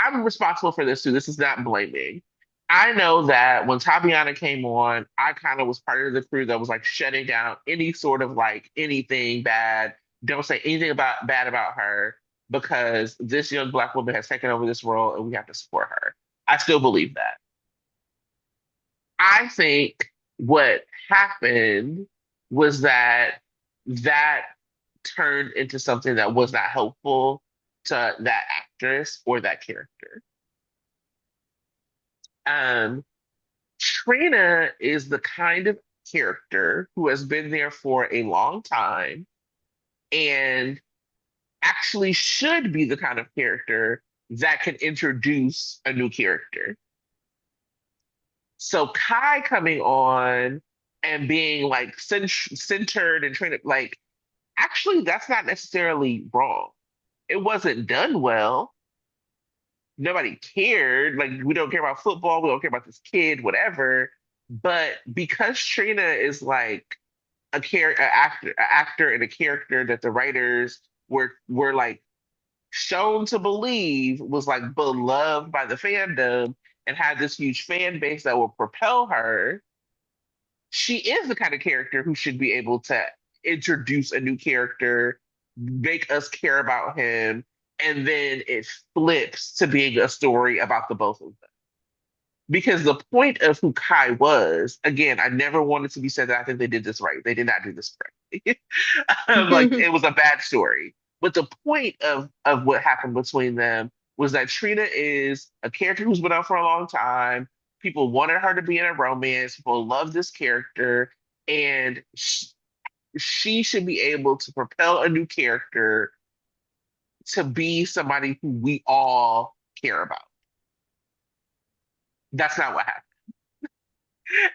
I'm responsible for this too. This is not blaming. I know that when Tabiana came on, I kind of was part of the crew that was like shutting down any sort of like anything bad. Don't say anything about bad about her because this young black woman has taken over this role and we have to support her. I still believe that. I think what happened was that turned into something that was not helpful to that actress or that character. Um, Trina is the kind of character who has been there for a long time and actually should be the kind of character that can introduce a new character. So Kai coming on and being like centered and Trina, like, actually, that's not necessarily wrong. It wasn't done well. Nobody cared. Like, we don't care about football. We don't care about this kid, whatever. But because Trina is like a actor and a character that the writers were like shown to believe was like beloved by the fandom and had this huge fan base that will propel her, she is the kind of character who should be able to introduce a new character, make us care about him, and then it flips to being a story about the both of them. Because the point of who Kai was, again, I never wanted to be said that I think they did this right. They did not do this correctly. Like it was a bad story. But the point of what happened between them was that Trina is a character who's been out for a long time. People wanted her to be in a romance. People love this character, and she should be able to propel a new character to be somebody who we all care about. That's not what happened.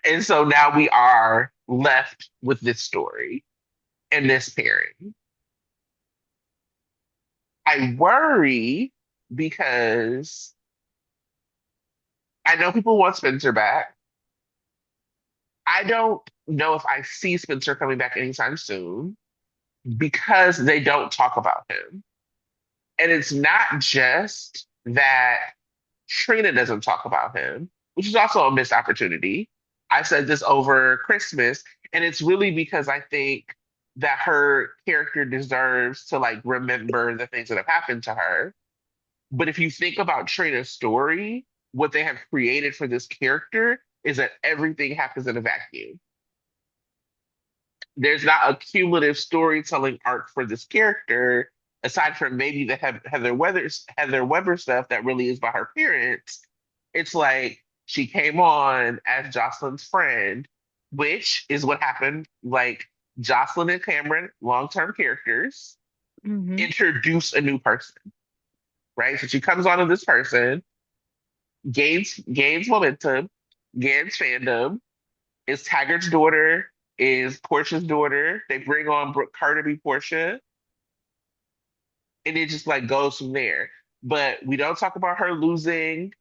And so now we are left with this story and this pairing. I worry because I know people want Spencer back. I don't know if I see Spencer coming back anytime soon because they don't talk about him. And it's not just that Trina doesn't talk about him, which is also a missed opportunity. I said this over Christmas, and it's really because I think that her character deserves to like remember the things that have happened to her. But if you think about Trina's story, what they have created for this character is that everything happens in a vacuum. There's not a cumulative storytelling arc for this character aside from maybe the Heather Weber stuff that really is by her parents. It's like she came on as Jocelyn's friend, which is what happened. Like Jocelyn and Cameron, long-term characters, Hmm. introduce a new person, right? So she comes on as this person, gains momentum, gains fandom, is Taggart's daughter. is Portia's daughter. They bring on Brooke Carter to be Portia, and it just like goes from there. But we don't talk about her losing.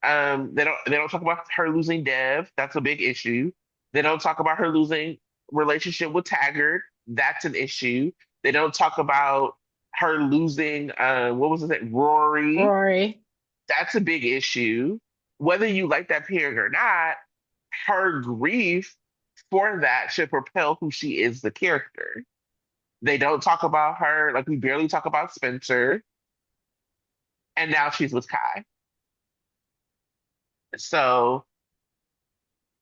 They don't talk about her losing Dev. That's a big issue. They don't talk about her losing relationship with Taggart. That's an issue. They don't talk about her losing what was it, Rory. Rory. That's a big issue. Whether you like that parent or not, her grief for that should propel who she is, the character. They don't talk about her, like we barely talk about Spencer, and now she's with Kai. So,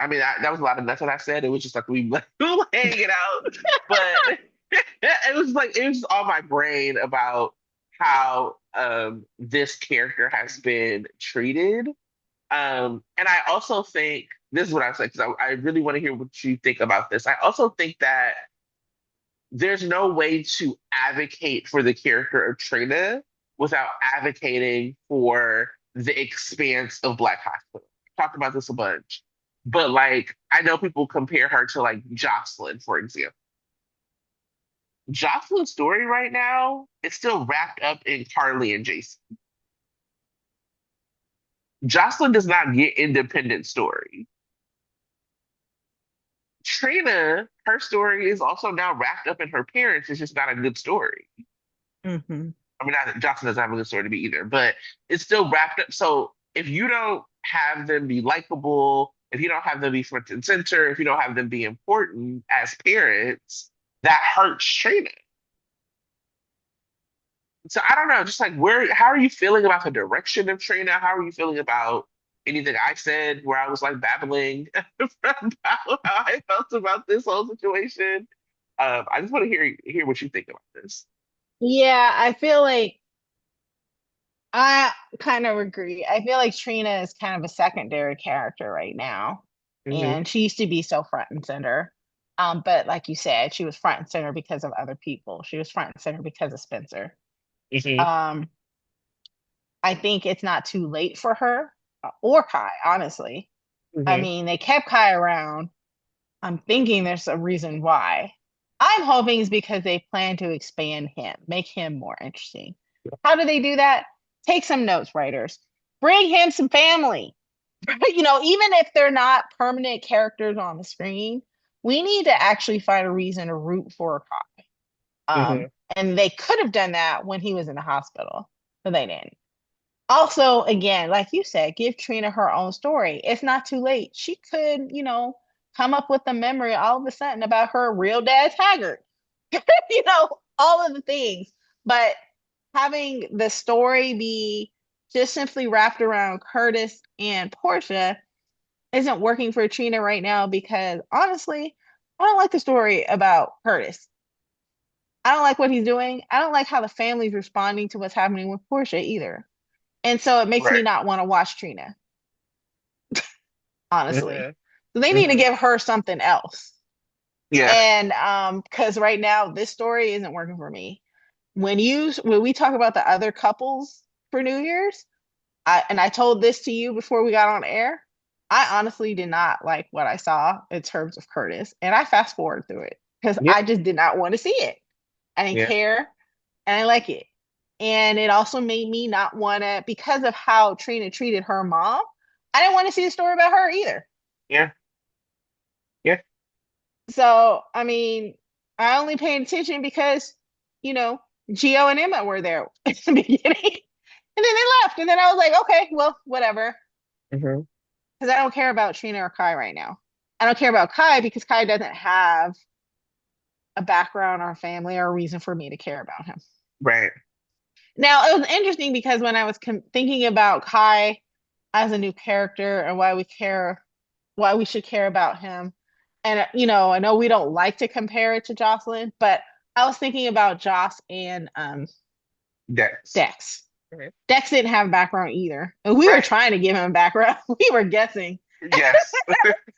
I mean, that was a lot of nuts that I said. It was just like we like hanging out, but it was like it was on my brain about how this character has been treated. And I also think this is what I say because I really want to hear what you think about this. I also think that there's no way to advocate for the character of Trina without advocating for the expanse of Black Hospital. Talked about this a bunch, but like I know people compare her to like Jocelyn, for example. Jocelyn's story right now is still wrapped up in Carly and Jason. Jocelyn does not get independent story. Trina, her story is also now wrapped up in her parents. It's just not a good story. Hmm. I mean, not that Jocelyn doesn't have a good story to be either, but it's still wrapped up. So if you don't have them be likable, if you don't have them be front and center, if you don't have them be important as parents, that hurts Trina. So I don't know, just like how are you feeling about the direction of Trina? How are you feeling about anything I said where I was like babbling about how I felt about this whole situation? I just want to hear what you think about this. Yeah, I feel like I kind of agree. I feel like Trina is kind of a secondary character right now. Hmm. And she used to be so front and center. But like you said, she was front and center because of other people. She was front and center because of Spencer. Hmm. Um, I think it's not too late for her or Kai, honestly. I Hmm. mean, they kept Kai around. I'm thinking there's a reason why. I'm hoping it's because they plan to expand him, make him more interesting. How do they do that? Take some notes, writers. Bring him some family. Even if they're not permanent characters on the screen, we need to actually find a reason to root for Kai. Hmm. And they could have done that when he was in the hospital, but they didn't. Also, again, like you said, give Trina her own story. It's not too late. She could, come up with a memory all of a sudden about her real dad Taggart, all of the things. But having the story be just simply wrapped around Curtis and Portia isn't working for Trina right now because honestly, I don't like the story about Curtis. I don't like what he's doing. I don't like how the family's responding to what's happening with Portia either. And so it makes me Right. not want to watch Trina, honestly. Hmm. So they need to Hmm. give her something else. Yeah. And because right now this story isn't working for me. When we talk about the other couples for New Year's, I told this to you before we got on air. I honestly did not like what I saw in terms of Curtis, and I fast forward through it because Yeah. I just did not want to see it. I didn't Yeah. care, and I like it. And it also made me not want to because of how Trina treated her mom. I didn't want to see a story about her either. Yeah. Yeah. So, I mean, I only paid attention because, you know, Gio and Emma were there at the beginning. And then they left. And then I was like, okay, well, whatever. Hmm. Because I don't care about Trina or Kai right now. I don't care about Kai because Kai doesn't have a background or a family or a reason for me to care about him. Right. Now, it was interesting because when I was thinking about Kai as a new character and why we should care about him. And I know we don't like to compare it to Jocelyn, but I was thinking about Joss and Dex. Dex. Mhm. Dex didn't have a background either, and we were Right. trying to give him a background. We were guessing, Yes.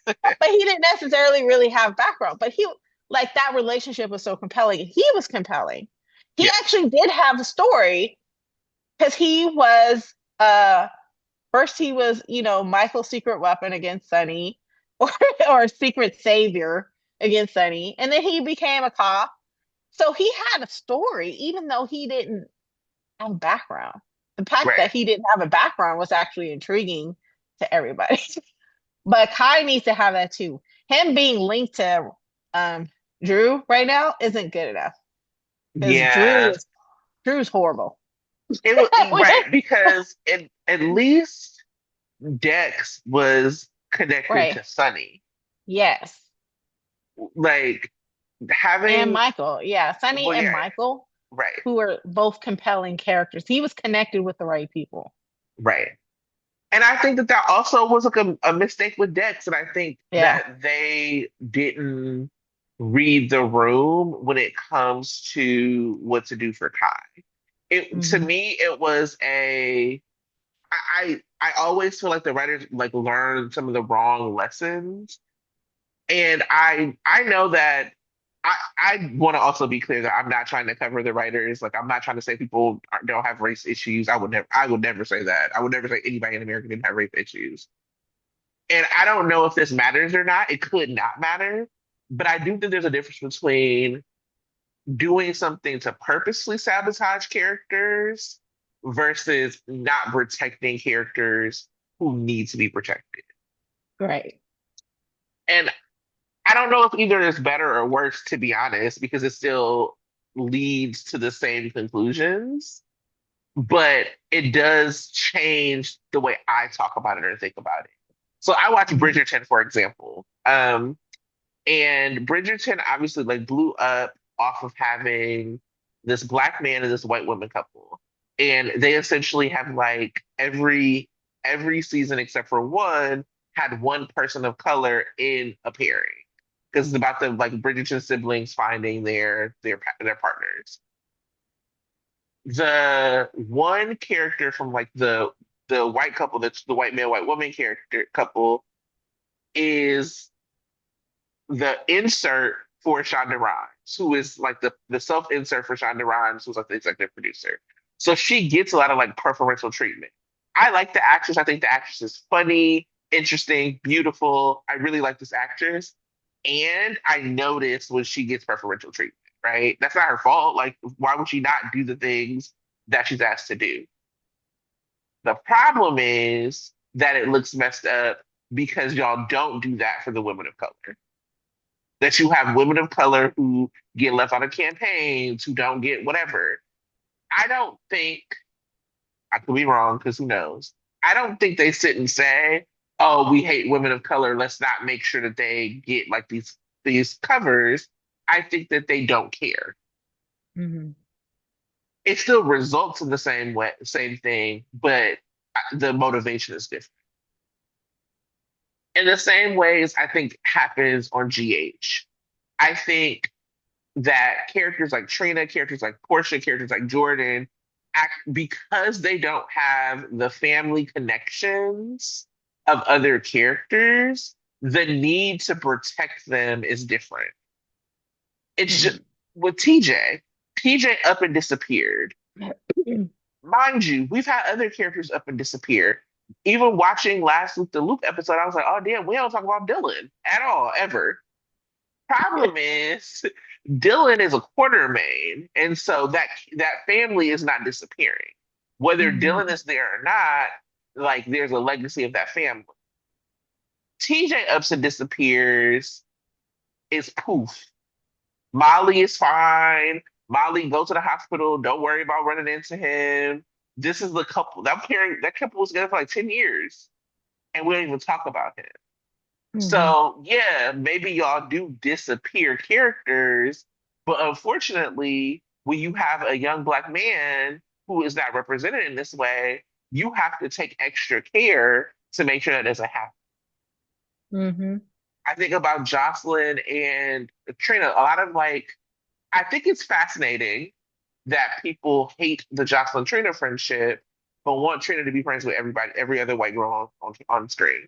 but he didn't necessarily really have background. But he like that relationship was so compelling. He was compelling. He Yeah. actually did have a story because he was first he was, Michael's secret weapon against Sunny or or secret savior. against Sunny, and then he became a cop. So he had a story, even though he didn't have a background. The fact Right. that he didn't have a background was actually intriguing to everybody. But Kai needs to have that too. Him being linked to um, Drew right now isn't good enough because Yeah. Drew's horrible. It was right because at least Dex was connected Right. to Sunny. Yes. Like And having Michael. Yeah. Sunny well, and yeah, Michael, right, who are both compelling characters. He was connected with the right people. right. And I think that that also was like a mistake with Dex, and I think Yeah. that they didn't read the room when it comes to what to do for Kai. It to Hmm. me, it was a I always feel like the writers like learned some of the wrong lessons. And I know that I want to also be clear that I'm not trying to cover the writers. Like I'm not trying to say people don't have race issues. I would never say that. I would never say anybody in America didn't have race issues. And I don't know if this matters or not. It could not matter, but I do think there's a difference between doing something to purposely sabotage characters versus not protecting characters who need to be protected. Right. And I don't know if either is better or worse, to be honest, because it still leads to the same conclusions, but it does change the way I talk about it or think about it. So I watch Hmm. Bridgerton, for example. And Bridgerton obviously like blew up off of having this black man and this white woman couple. And they essentially have like every season except for one had one person of color in a pairing. Because it's about the like Bridgerton siblings finding their partners. The one character from like the white couple that's the white man, white woman character couple is the insert for Shonda Rhimes, who is like the self insert for Shonda Rhimes, who's like the executive producer. So she gets a lot of like preferential treatment. I like the actress. I think the actress is funny, interesting, beautiful. I really like this actress. And I notice when she gets preferential treatment, right? That's not her fault. Like, why would she not do the things that she's asked to do? The problem is that it looks messed up because y'all don't do that for the women of color, that you have women of color who get left out of campaigns, who don't get whatever. I don't think, I could be wrong because who knows? I don't think they sit and say, "Oh, we hate women of color. Let's not make sure that they get like these covers." I think that they don't care. Hmm. It still results in the same way, same thing, but the motivation is different. In the same ways, I think happens on GH. I think that characters like Trina, characters like Portia, characters like Jordan, act because they don't have the family connections of other characters, the need to protect them is different. It's just Hmm. with TJ. TJ up and disappeared. Mind you, we've had other characters up and disappear. Even watching last week the Luke episode, I was like, oh damn, we don't talk about Dylan at all, ever. Problem is, Dylan is a Quartermain, and so that family is not disappearing. Whether Hmm. Dylan is there or not, like there's a legacy of that family. TJ ups and disappears is poof. Molly is fine. Molly, go to the hospital. Don't worry about running into him. This is the couple. That couple was together for like 10 years, and we don't even talk about him. Hmm. So yeah, maybe y'all do disappear characters, but unfortunately, when you have a young black man who is not represented in this way, you have to take extra care to make sure that doesn't happen. Hmm. I think about Jocelyn and Trina, a lot of like, I think it's fascinating that people hate the Jocelyn Trina friendship, but want Trina to be friends with everybody, every other white girl on screen.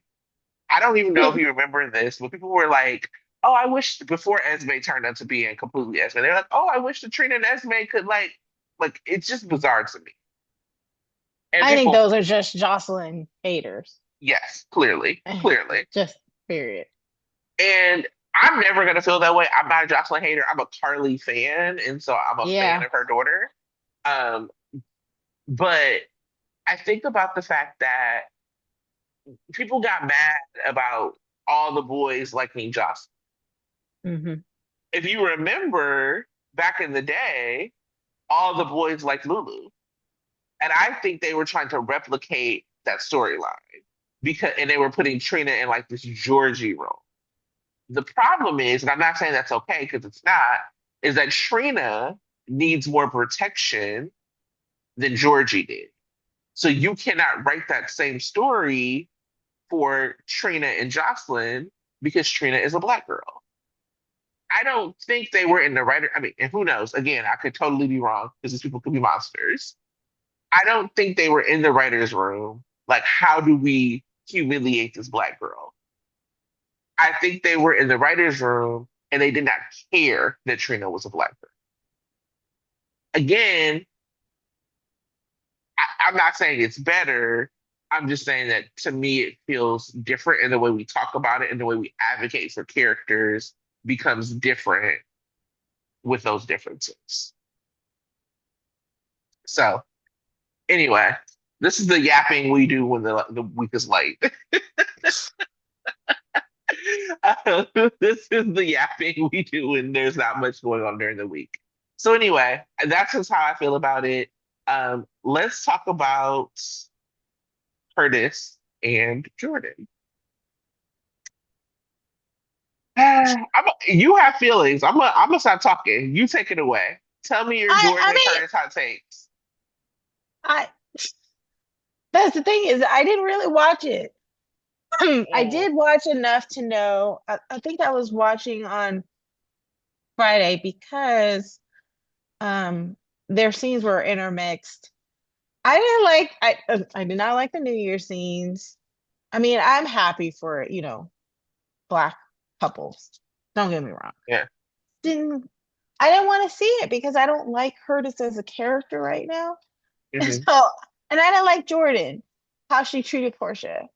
I don't even know if you remember this, but people were like, "Oh, I wish," before Esme turned out to be in completely Esme. They're like, "Oh, I wish that Trina and Esme could like." It's just bizarre to me. And I think people, those are just Jocelyn haters. yes, clearly, clearly, Just period. and I'm never gonna feel that way. I'm not a Jocelyn hater. I'm a Carly fan, and so I'm a fan Yeah. of her daughter. Um, but I think about the fact that people got mad about all the boys liking Jocelyn. Hmm. If you remember back in the day, all the boys liked Lulu. And I think they were trying to replicate that storyline because and they were putting Trina in like this Georgie role. The problem is, and I'm not saying that's okay because it's not, is that Trina needs more protection than Georgie did. So you cannot write that same story for Trina and Jocelyn because Trina is a black girl. I don't think they were in the writer. I mean, and who knows? Again, I could totally be wrong because these people could be monsters. I don't think they were in the writer's room. Like, how do we humiliate this black girl? I think they were in the writer's room and they did not care that Trina was a black girl. Again, I'm not saying it's better. I'm just saying that to me, it feels different in the way we talk about it and the way we advocate for characters becomes different with those differences. So, anyway, this is the yapping we do when the week is light. Uh, this is the yapping we do when there's not much going on during the week. So anyway, that's just how I feel about it. Let's talk about Curtis and Jordan. You have feelings. I'm gonna stop talking. You take it away. Tell me your Jordan I and mean, Curtis hot takes. I that's the thing is I didn't really watch it. I Mm, did watch enough to know. I think I was watching on Friday because um their scenes were intermixed. I did not like the New Year scenes. I mean, I'm happy for, black couples. Don't get me wrong. yeah. Didn't I didn't want to see it because I don't like Curtis as a character right now. And Hmm. so, and I didn't like Jordan, how she treated Portia.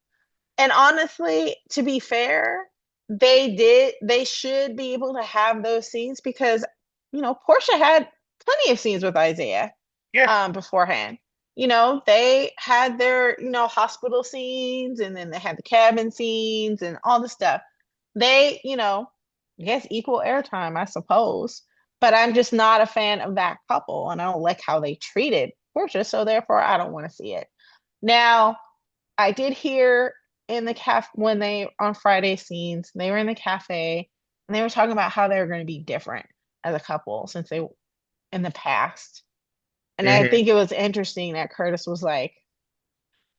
And honestly, to be fair, they should be able to have those scenes because, Portia had plenty of scenes with Isaiah Yeah. beforehand. They had their, hospital scenes and then they had the cabin scenes and all the stuff. They, I guess equal airtime, I suppose. But I'm just not a fan of that couple and I don't like how they treated Portia, so therefore I don't want to see it. Now, I did hear in the cafe when they on Friday scenes, they were in the cafe and they were talking about how they were going to be different as a couple since they in the past. And I Hmm. think it was interesting that Curtis was like,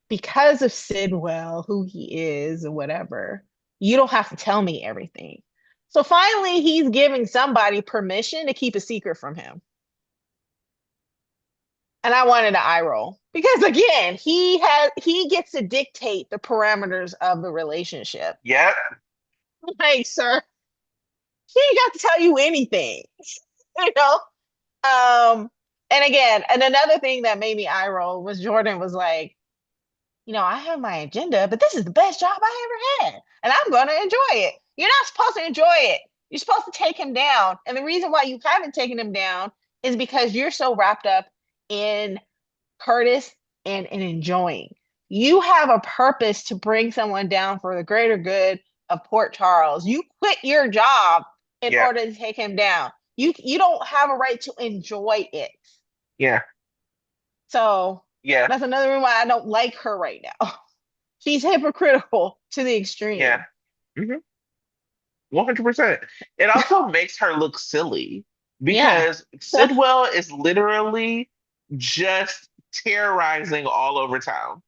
because of Sidwell, who he is or whatever, you don't have to tell me everything. So finally, he's giving somebody permission to keep a secret from him. And I wanted to eye roll because again, he gets to dictate the parameters of the relationship. Yep. Like, sir, he ain't got to tell you anything, you know? And again, and another thing that made me eye roll was Jordan was like, I have my agenda, but this is the best job I ever had, and I'm going to enjoy it. You're not supposed to enjoy it. You're supposed to take him down. And the reason why you haven't taken him down is because you're so wrapped up in Curtis and enjoying. You have a purpose to bring someone down for the greater good of Port Charles. You quit your job in Yeah. order to take him down. You don't have a right to enjoy it. Yeah. So Yeah. that's another reason why I don't like her right now. She's hypocritical to the Yeah. extreme. Hmm. 100%. It also makes her look silly Yeah. because Sidwell is literally just terrorizing all over town.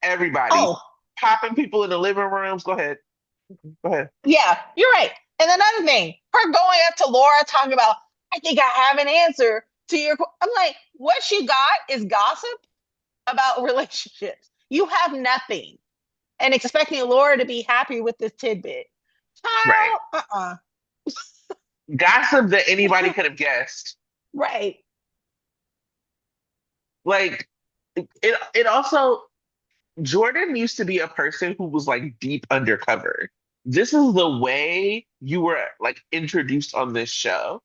Everybody, Oh, popping people in the living rooms. Go ahead. Go ahead. yeah, you're right. And another thing, her going up to Laura talking about, I think I have an answer to your. I'm like, what she got is gossip about relationships. You have nothing, and expecting Laura to be happy with this tidbit. Right. Child, Gossip that anybody could have guessed. right. Like it also Jordan used to be a person who was like deep undercover. This is the way you were like introduced on this show.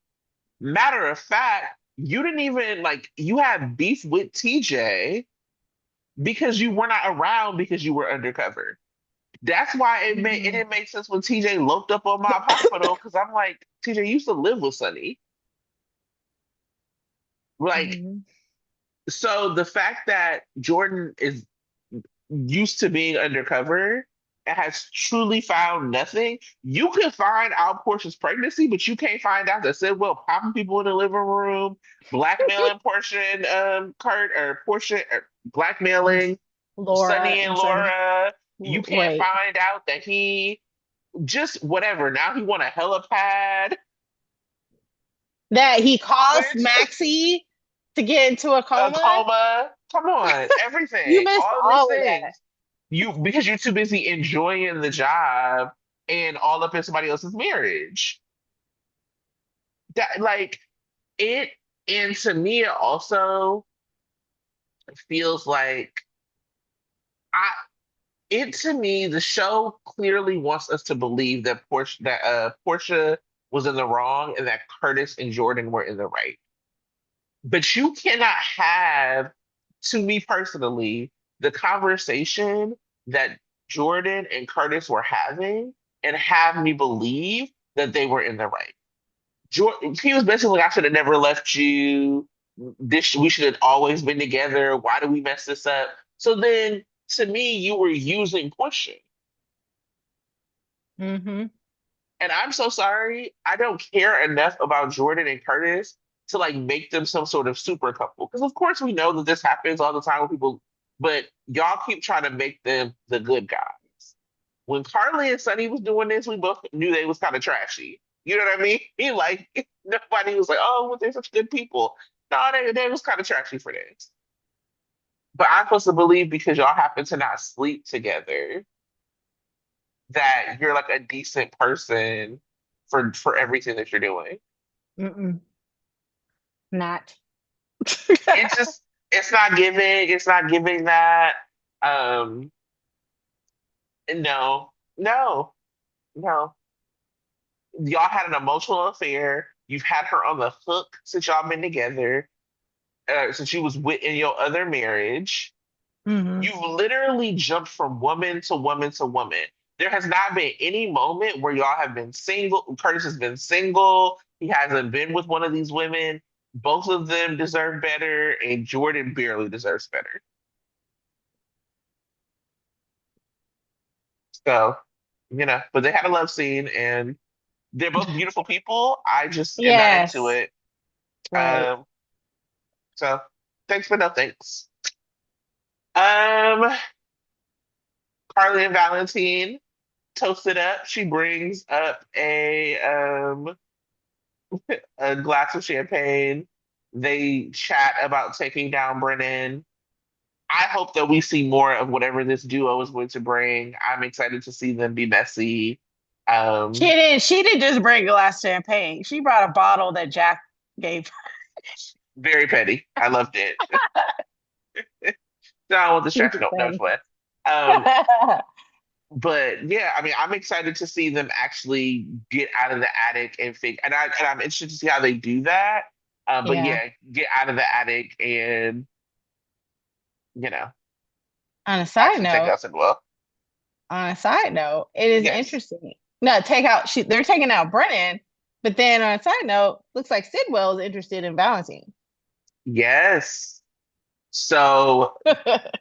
Matter of fact, you didn't even like you had beef with TJ because you were not around because you were undercover. That's why it Mhm. didn't make sense when TJ loped up on Mob Hospital because I'm like, TJ used to live with Sonny. Like, Mhm. so the fact that Jordan is used to being undercover and has truly found nothing, you can find out Portia's pregnancy, but you can't find out that Sidwell popping people in the living room, blackmailing Portia and Kurt, or Portia blackmailing Laura Sonny and and Sunny. Laura. You can't Right. find out that he just whatever. Now he want a helipad, That he caused which Maxie to get into a a coma. coma. Come on, You everything, missed all of these all of that. things. You because you're too busy enjoying the job and all up in somebody else's marriage. That like it, and to me, it also feels like I. It to me, the show clearly wants us to believe that Portia was in the wrong and that Curtis and Jordan were in the right. But you cannot have, to me personally, the conversation that Jordan and Curtis were having and have me believe that they were in the right. Jordan, he was basically like, I should have never left you. This we should have always been together. Why did we mess this up? So then, to me, you were using Portia, Hmm. and I'm so sorry. I don't care enough about Jordan and Curtis to like make them some sort of super couple. Because of course we know that this happens all the time with people, but y'all keep trying to make them the good guys. When Carly and Sonny was doing this, we both knew they was kind of trashy. You know what I mean? He like nobody was like, oh, well, they're such good people. No, they was kind of trashy for this. But I'm supposed to believe because y'all happen to not sleep together that you're like a decent person for everything that you're doing. Mm-mm. Not. It's just it's not giving that. Um, no, no, no. Y'all had an emotional affair. You've had her on the hook since y'all been together, since you was with in your other marriage. Hmm. You've literally jumped from woman to woman to woman. There has not been any moment where y'all have been single. Curtis has been single. He hasn't been with one of these women. Both of them deserve better, and Jordan barely deserves better. So, but they had a love scene, and they're both beautiful people. I just am not into Yes. it. Right. Um, so thanks, but no thanks. Um, Carly and Valentine toasted up. She brings up a glass of champagne. They chat about taking down Brennan. I hope that we see more of whatever this duo is going to bring. I'm excited to see them be messy. Um, She didn't just bring a glass of champagne. She brought a bottle that Jack gave Very petty. I loved it. No, I want distraction. super No, no, it's petty. fine. Um, but yeah, I mean, I'm excited to see them actually get out of the attic and figure. And I'm interested to see how they do that. But Yeah. yeah, get out of the attic and you know On a side actually take note, us as well. it is Yes, interesting. No, they're taking out Brennan, but then on a side note, looks like Sidwell is interested in Valentine. yes. So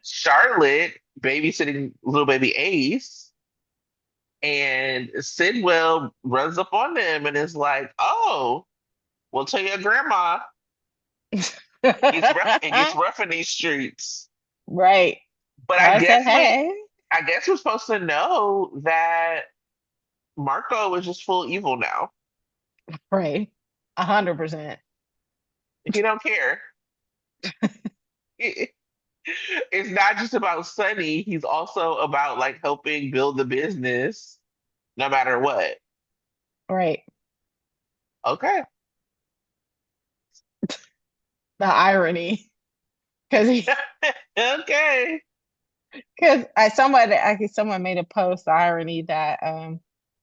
Charlotte babysitting little baby Ace, and Sidwell runs up on them and is like, "Oh, well, tell your grandma it gets rough. It gets rough in these streets." Right. But I said, hey. I guess we're supposed to know that Marco is just full evil now. Right. 100%. He don't care. It's not just about Sunny. He's also about like helping build the business, no matter what. Right. Okay. The irony. Because Okay. someone made a post, the irony that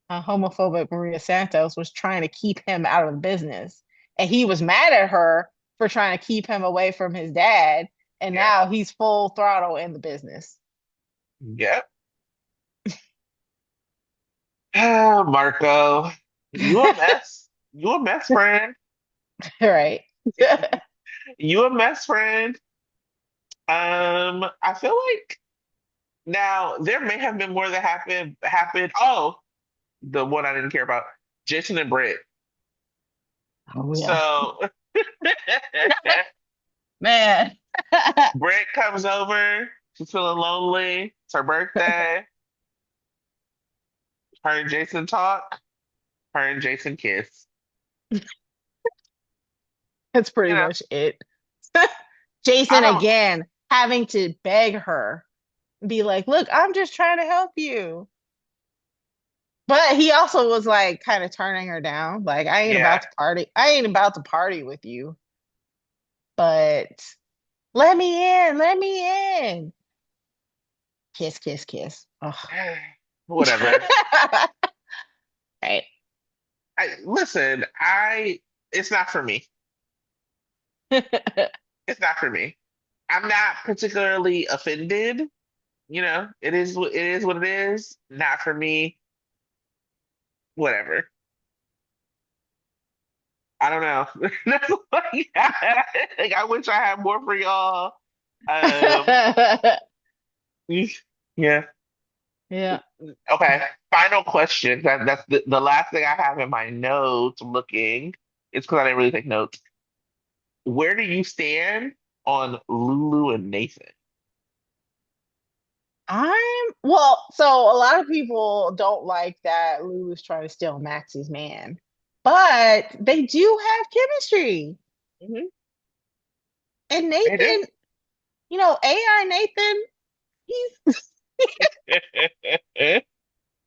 homophobic Maria Santos was trying to keep him out of the business. And he was mad at her for trying to keep him away from his dad. And Yeah. now he's full throttle in the business. Yep. Ah, Marco, you a mess. You a mess, friend. Right. You a mess, friend. I feel like now there may have been more that happened. Oh, the one I didn't care about, Jason and Britt. Oh yeah. So Man. Britt comes over. She's feeling lonely. It's her birthday. Her and Jason talk. Her and Jason kiss. That's pretty You know, much it. I Jason don't. again having to beg her, be like, look, I'm just trying to help you. But he also was like kind of turning her down. Like, I ain't Yeah. about to party. I ain't about to party with you. But let me in. Let me in. Kiss, kiss, kiss. Oh. Whatever. Right. I listen. I. It's not for me. It's not for me. I'm not particularly offended. It is what it is. What it is. Not for me. Whatever. I don't know. Like, I wish I had more for y'all. Um, yeah. Yeah. Okay. Final question. That's the last thing I have in my notes looking. It's because I didn't really take notes. Where do you stand on Lulu and Nathan? So a lot of people don't like that Lulu's trying to steal Maxie's man, but they do have chemistry. Hmm. And They do. Nathan, AI Nathan, he's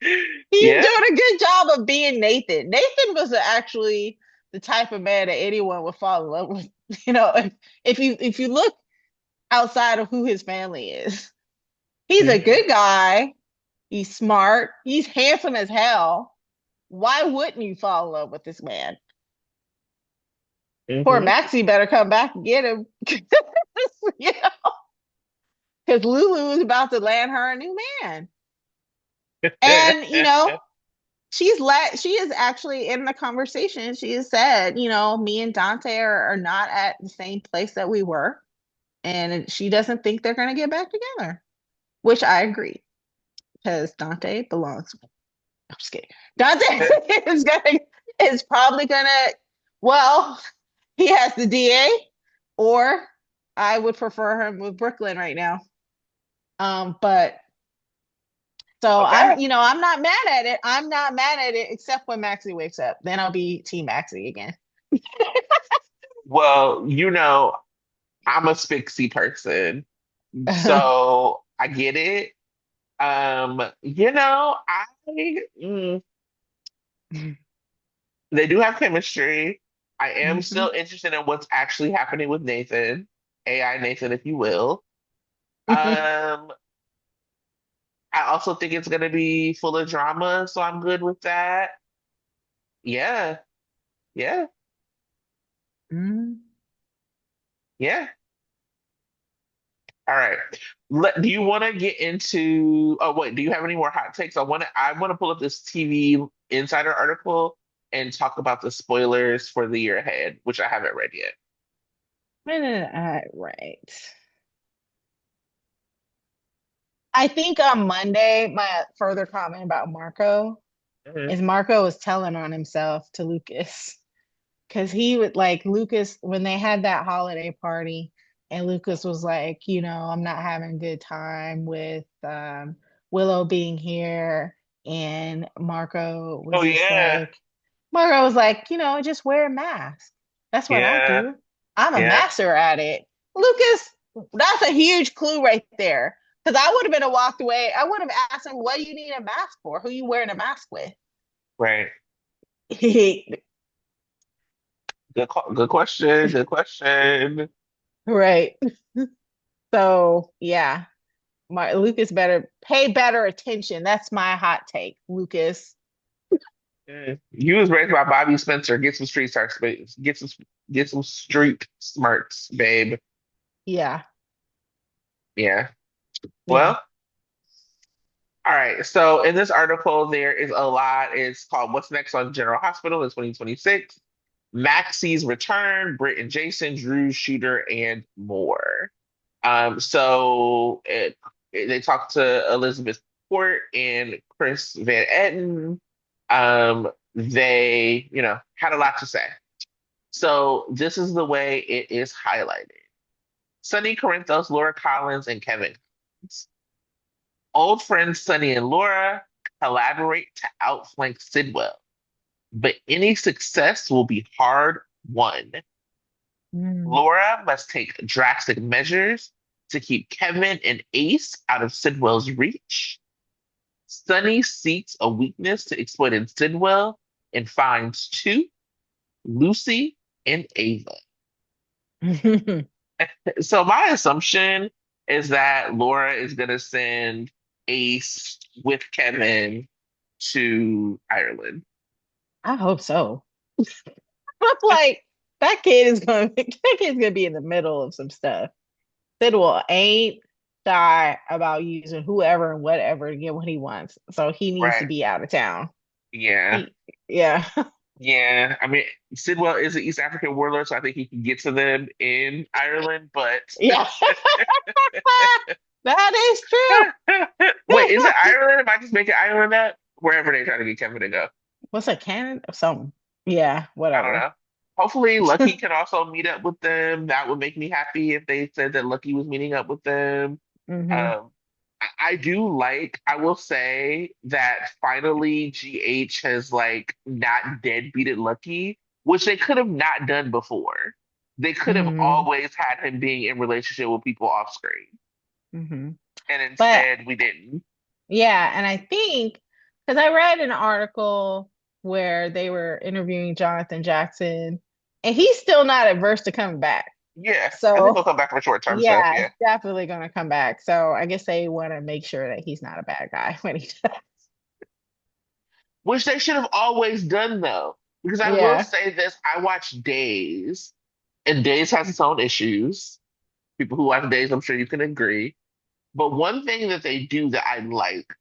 he's Yeah. doing a good job of being Nathan. Nathan was actually the type of man that anyone would fall in love with. You know, if you look outside of who his family is, he's a Hmm. good guy. He's smart. He's handsome as hell. Why wouldn't you fall in love with this man? Poor Hmm. Maxie better come back and get him. You know, because Lulu is about to land her a new man. And she is actually in the conversation. She has said, me and Dante are not at the same place that we were. And she doesn't think they're gonna get back together. Which I agree, because Dante belongs. I'm just kidding. Dante is probably gonna, well, he has the DA, or I would prefer him with Brooklyn right now. But so Okay. I'm not mad at it. I'm not mad at it except when Maxie wakes up. Then I'll be Team Maxie again. Well, I'm a Spixie person, so I get it. I they do have chemistry. I am Mhm. still interested in what's actually happening with Nathan, AI Nathan, if you will. Um, I also think it's gonna be full of drama, so I'm good with that. Yeah, yeah, Mhm. yeah. All right. Do you want to get into? Oh wait, do you have any more hot takes? I want to pull up this TV Insider article and talk about the spoilers for the year ahead, which I haven't read yet. Right. I think on Monday, my further comment about Marco Hmm. is Marco was telling on himself to Lucas. Because he would like Lucas when they had that holiday party, and Lucas was like, I'm not having a good time with Willow being here. And Oh yeah, Marco was like, just wear a mask. That's what I yeah, do. I'm a yeah. master at it. Lucas, that's a huge clue right there. Because I would have been a walked away. I would have asked him, what do you need a mask for? Who you wearing a mask with? Right. Good question. Good question. Right. So yeah, Lucas better pay better attention. That's my hot take, Lucas. You was raised by Bobby Spencer. Get some street smarts, get some street smarts, babe. Yeah, Yeah. yeah. Well, all right. So in this article, there is a lot. It's called "What's Next on General Hospital in 2026." Maxie's return, Britt and Jason, Drew Shooter, and more. They talked to Elizabeth Port and Chris Van Etten. They, had a lot to say. So this is the way it is highlighted. Sonny Corinthos, Laura Collins, and Kevin Collins. Old friends Sonny and Laura collaborate to outflank Sidwell, but any success will be hard won. Mm. Laura must take drastic measures to keep Kevin and Ace out of Sidwell's reach. Sonny seeks a weakness to exploit in Sidwell and finds two, Lucy and Ava. So my assumption is that Laura is gonna send Ace with Kevin to Ireland. I hope so. I'm like, that kid's gonna be in the middle of some stuff. Sidwell ain't shy about using whoever and whatever to get what he wants. So he needs to Right. be out of town. Yeah. Yeah. Yeah. I mean, Sidwell is an East African warlord, so I think he can get to them in Ireland, but Yeah. That is true. wait, is it Ireland? Am I just making Ireland up? Wherever they try to get Kevin to go. What's a cannon or something? Yeah, I don't whatever. know. Hopefully, Lucky can also meet up with them. That would make me happy if they said that Lucky was meeting up with them. Hmm. Um, I do like, I will say that finally GH has like not deadbeated Lucky, which they could have not done before. They could have Hmm. always had him being in relationship with people off screen, Hmm. and But instead we didn't. yeah, and I think because I read an article where they were interviewing Jonathan Jackson, and he's still not adverse to coming back. Yeah, I think So he'll come back for short term stuff. yeah, Yeah, it's definitely gonna come back. So I guess they want to make sure that he's not a bad guy when he does. which they should have always done though, because I will Yeah. say this: I watch Days, and Days has its own issues. People who watch Days, I'm sure you can agree. But one thing that they do that I like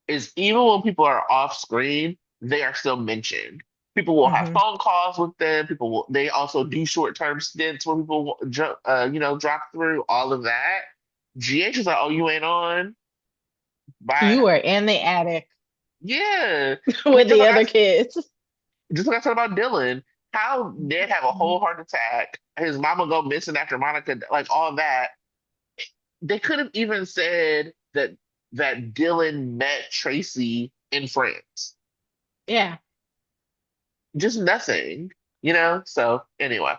is even when people are off screen, they are still mentioned. People will have Hmm. phone calls with them. They also do short term stints where people drop through all of that. GH is like, oh, you ain't on. You Bye. were in the attic Yeah. I mean, with the other kids. just like I said about Dylan, how Ned have a whole heart attack, his mama go missing after Monica, like all that. They could have even said that Dylan met Tracy in France. Yeah. Just nothing, So anyway,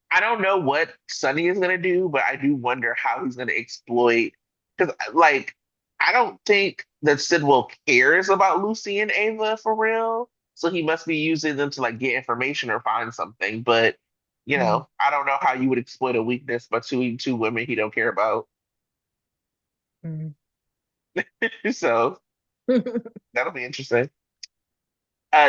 I don't know what Sonny is gonna do, but I do wonder how he's gonna exploit because like I don't think that Sidwell cares about Lucy and Ava for real. So he must be using them to like get information or find something. But I don't know how you would exploit a weakness by two women he don't care about. Mhm. So that'll be interesting.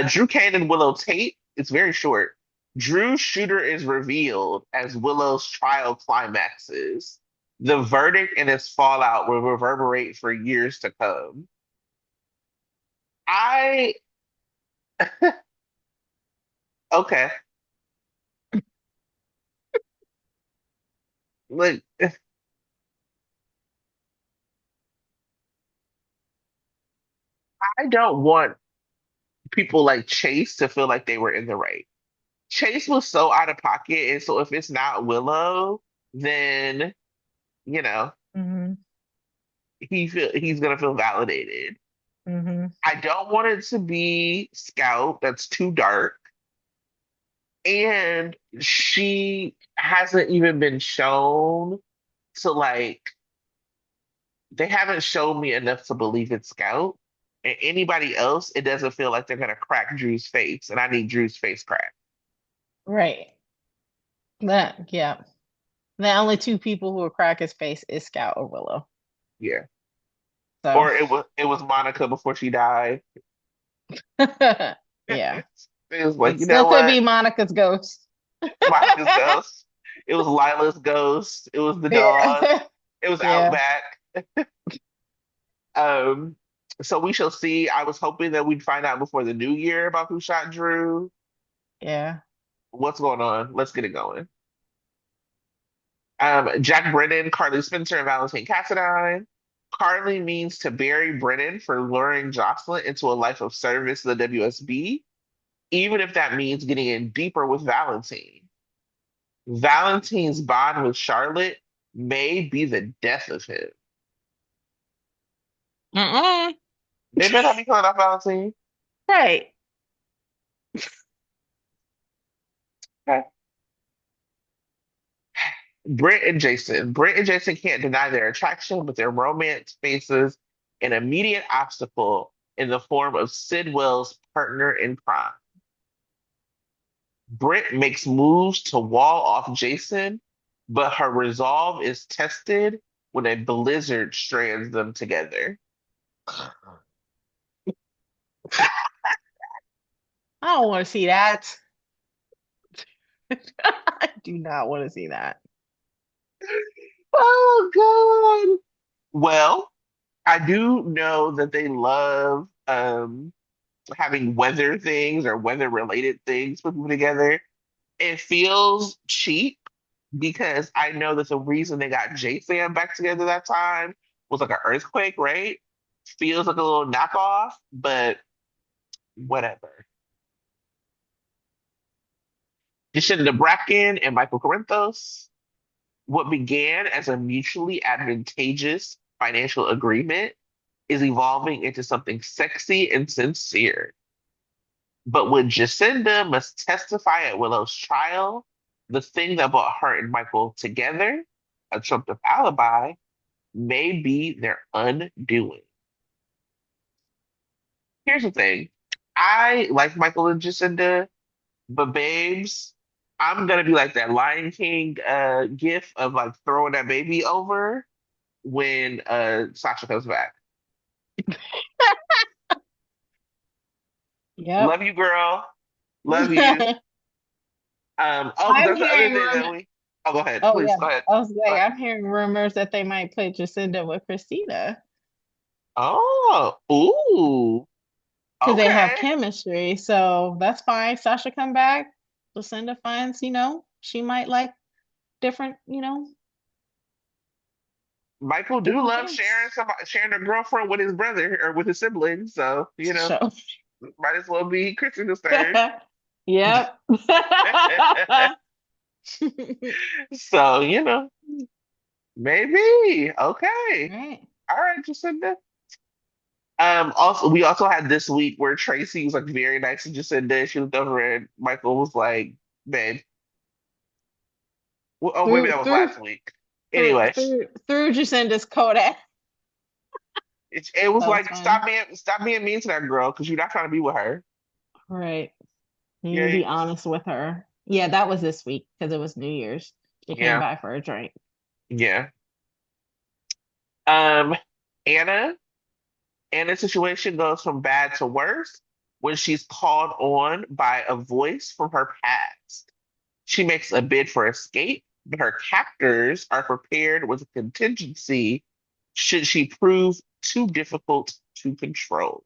Drew Kane and Willow Tate. It's very short. Drew Shooter is revealed as Willow's trial climaxes. The verdict and its fallout will reverberate for years to come. I okay. Like I don't want people like Chase to feel like they were in the right. Chase was so out of pocket, and so if it's not Willow, then you know Hmm. he's gonna feel validated. Hmm. I don't want it to be Scout. That's too dark. And she hasn't even been shown to like, they haven't shown me enough to believe it's Scout. And anybody else, it doesn't feel like they're gonna crack Drew's face. And I need Drew's face cracked. Right. That, yeah. The only two people who will crack his face is Scout or Willow. Yeah. So, Or it was Monica before she died. Yeah. It was like, It you know still could what? be Monica's ghost. Monica's ghost. It was Lila's ghost. It was the dog. Yeah. It was Yeah. Outback. Um, so we shall see. I was hoping that we'd find out before the new year about who shot Drew. Yeah. What's going on? Let's get it going. Jack Brennan, Carly Spencer, and Valentine Cassadine. Carly means to bury Brennan for luring Jocelyn into a life of service to the WSB, even if that means getting in deeper with Valentine. Valentine's bond with Charlotte may be the death of him. Mm-mm. They better not be calling off Valentine. Right. Okay. Britt and Jason. Britt and Jason can't deny their attraction, but their romance faces an immediate obstacle in the form of Sidwell's partner in crime. Britt makes moves to wall off Jason, but her resolve is tested when a blizzard strands them together. I don't want to see that. I do not want to see that. Oh God. Well, I do know that they love having weather things or weather related things put people together. It feels cheap because I know that the reason they got J-Fam back together that time was like an earthquake, right? Feels like a little knockoff, but whatever. Jacinda Bracken and Michael Corinthos. What began as a mutually advantageous financial agreement is evolving into something sexy and sincere. But when Jacinda must testify at Willow's trial, the thing that brought her and Michael together, a trumped up alibi, may be their undoing. Here's the thing. I like Michael and Jacinda, but babes, I'm gonna be like that Lion King gif of like throwing that baby over when Sasha comes back. Yep. Love you, girl. Love you. Oh, because I'm that's the other hearing thing that rumors. we. Oh, go ahead. Oh Please yeah, go ahead. I was Go like, ahead. I'm hearing rumors that they might put Jacinda with Christina Oh, ooh. because they have Okay. chemistry. So that's fine. Sasha come back. Jacinda finds, she might like different, Michael do different love things. sharing a girlfriend with his brother or with his siblings, so So might as well be Christmas third. yep. So, maybe. Okay. Right. All right, Jacinda. Also, we also had this week where Tracy was like very nice to Jacinda. She looked over and Michael was like, "Babe." Well, oh, maybe Through that was through last week. through Anyway, through Jacinda's Kodak. it was That was like funny. stop being mean to that girl because you're not trying to be with her. Right. You need to Yeah, be honest with her. Yeah, that was this week because it was New Year's. She came yeah, by for a drink. yeah. Um, Anna, Anna's situation goes from bad to worse when she's called on by a voice from her past. She makes a bid for escape, but her captors are prepared with a contingency should she prove too difficult to control.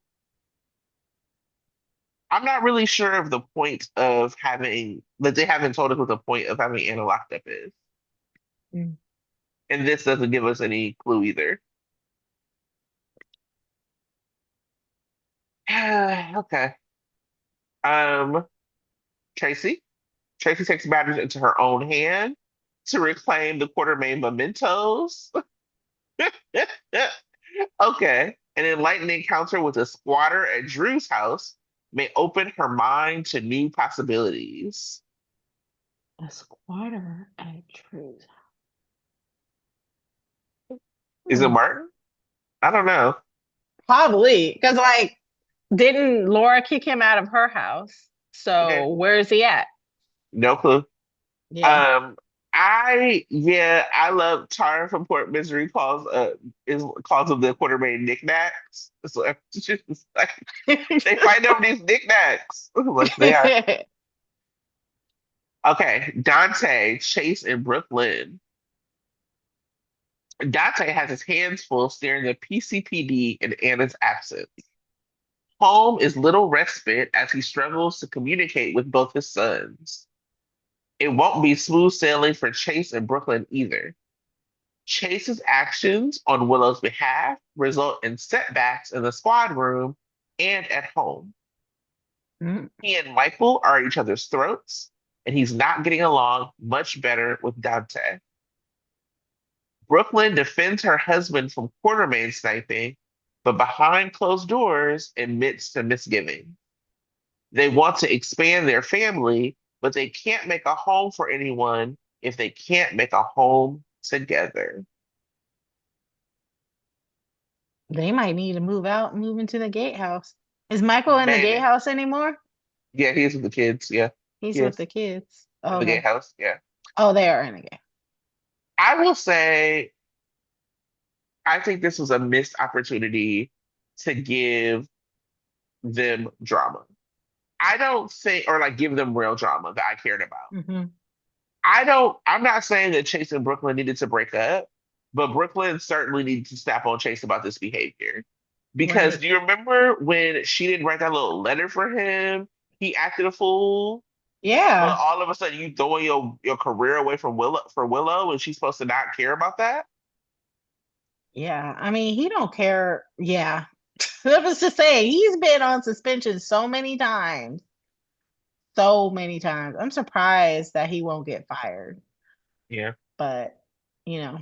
I'm not really sure of the point of having that they haven't told us what the point of having Anna locked up is. Mm. And this doesn't give us any clue either. Okay. Um, Tracy. Tracy takes matters into her own hand to reclaim the Quartermain mementos. Okay. An enlightening encounter with a squatter at Drew's house may open her mind to new possibilities. A squatter at Drew's. Is it Hmm. Martin? I don't know. Probably because didn't Laura kick him out of her house? Yeah, So where is he at? no clue. Yeah. Um, I love Tara from Port Misery calls them the Quartermain knickknacks. It's just like they find over these knickknacks. Like they are. Okay, Dante, Chase, and Brooklyn. Dante has his hands full steering the PCPD in Anna's absence. Home is little respite as he struggles to communicate with both his sons. It won't be smooth sailing for Chase and Brooklyn either. Chase's actions on Willow's behalf result in setbacks in the squad room and at home. Mm. He and Michael are at each other's throats, and he's not getting along much better with Dante. Brooklyn defends her husband from Quartermain sniping, but behind closed doors admits to misgiving. They want to expand their family, but they can't make a home for anyone if they can't make a home together. They might need to move out and move into the gatehouse. Is Michael in the Maybe. gatehouse anymore? Yeah, he's with the kids. Yeah. He's with Yes. the kids. In Oh, the okay. gatehouse. Yeah. Oh, they are in the game. I will say, I think this was a missed opportunity to give them drama. I don't think, or like give them real drama that I cared about. Hmm. I'm not saying that Chase and Brooklyn needed to break up, but Brooklyn certainly needed to snap on Chase about this behavior. Because Right. do you remember when she didn't write that little letter for him? He acted a fool, but Yeah. all of a sudden you throwing your career away from Willow, and she's supposed to not care about that? Yeah. I mean, he don't care. Yeah. That was to say, he's been on suspension so many times. So many times. I'm surprised that he won't get fired. Yeah. But, you know,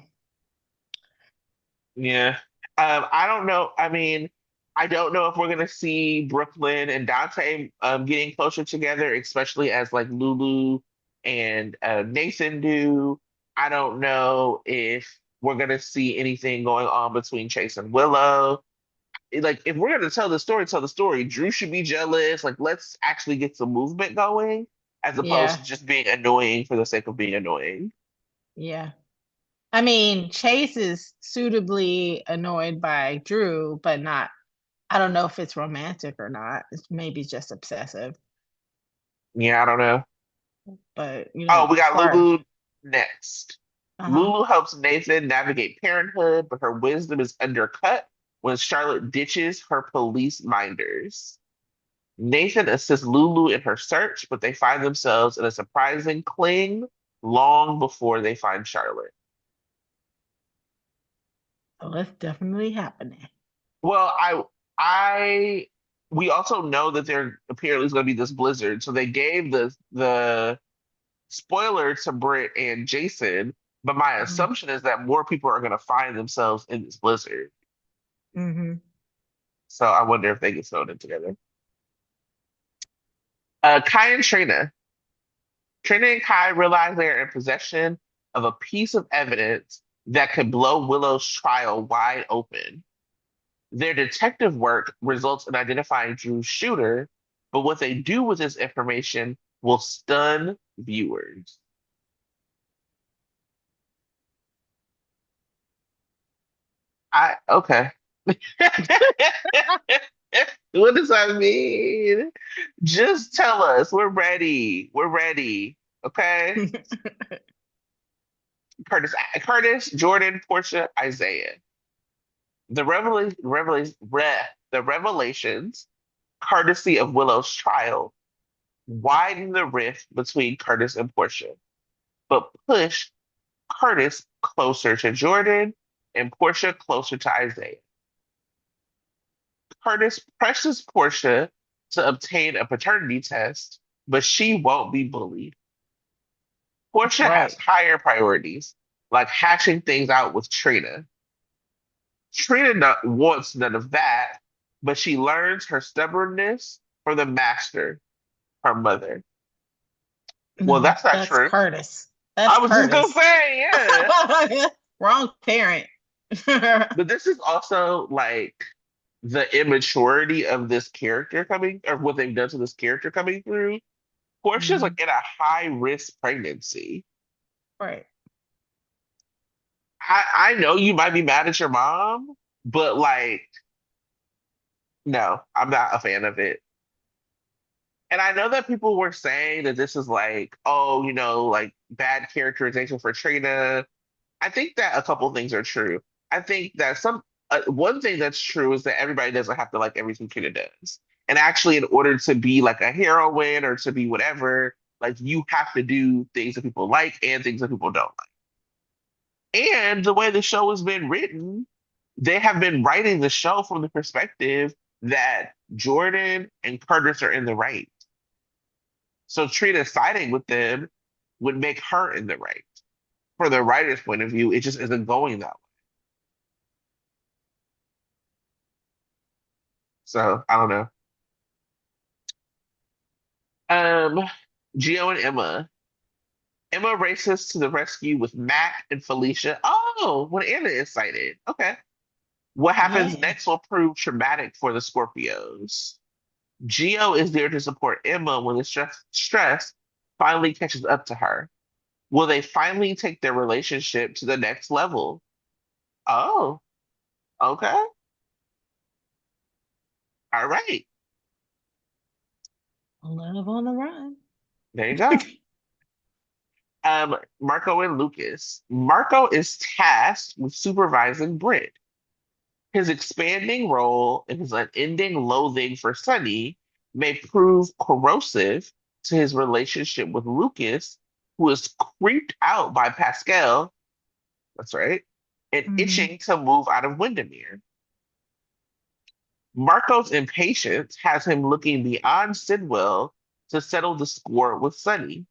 Yeah. I don't know. I mean, I don't know if we're gonna see Brooklyn and Dante getting closer together, especially as like Lulu and Nathan do. I don't know if we're gonna see anything going on between Chase and Willow. Like, if we're gonna tell the story, tell the story. Drew should be jealous. Like, let's actually get some movement going, as opposed yeah. to just being annoying for the sake of being annoying. Yeah. I mean, Chase is suitably annoyed by Drew, but not, I don't know if it's romantic or not. It's maybe just obsessive. Yeah, I don't know. But, Oh, we as got far as, Lulu next. uh-huh. Lulu helps Nathan navigate parenthood, but her wisdom is undercut when Charlotte ditches her police minders. Nathan assists Lulu in her search, but they find themselves in a surprising cling long before they find Charlotte. So that's definitely happening. Well, I, we also know that there apparently is going to be this blizzard, so they gave the spoiler to Britt and Jason, but my assumption is that more people are going to find themselves in this blizzard. Mm-hmm. So I wonder if they get snowed in together. Kai and Trina. Trina and Kai realize they are in possession of a piece of evidence that could blow Willow's trial wide open. Their detective work results in identifying Drew's shooter, but what they do with this information will stun viewers. I okay. What does that mean? Just tell us. We're ready. We're ready. Okay. Curtis, Jordan, Portia, Isaiah. The revelations, courtesy of Willow's trial, widen the rift between Curtis and Portia, but push Curtis closer to Jordan and Portia closer to Isaiah. Curtis presses Portia to obtain a paternity test, but she won't be bullied. Portia has Right. higher priorities, like hashing things out with Trina. Trina wants none of that, but she learns her stubbornness from the master, her mother. Well, No, that's not that's true. Curtis. That's I was just gonna Curtis. say, yeah. Wrong parent. But this is also like the immaturity of this character coming, or what they've done to this character coming through. Portia's Mhm. like in a high risk pregnancy. Right. I know you might be mad at your mom, but like, no, I'm not a fan of it. And I know that people were saying that this is like, oh, like bad characterization for Trina. I think that a couple things are true. I think that one thing that's true is that everybody doesn't have to like everything Trina does. And actually, in order to be like a heroine or to be whatever, like you have to do things that people like and things that people don't like. And the way the show has been written, they have been writing the show from the perspective that Jordan and Curtis are in the right. So Trina siding with them would make her in the right. For the writer's point of view, it just isn't going that way. So I don't know. Um, Gio and Emma. Emma races to the rescue with Mac and Felicia. Oh, when Anna is sighted. Okay. What happens Yeah. next will prove traumatic for the Scorpios. Gio is there to support Emma when the stress finally catches up to her. Will they finally take their relationship to the next level? Oh, okay. All right. Love on the run. There you go. Marco and Lucas. Marco is tasked with supervising Britt. His expanding role and his unending loathing for Sunny may prove corrosive to his relationship with Lucas, who is creeped out by Pascal, that's right, and Mhm. itching to move out of Windermere. Marco's impatience has him looking beyond Sidwell to settle the score with Sunny.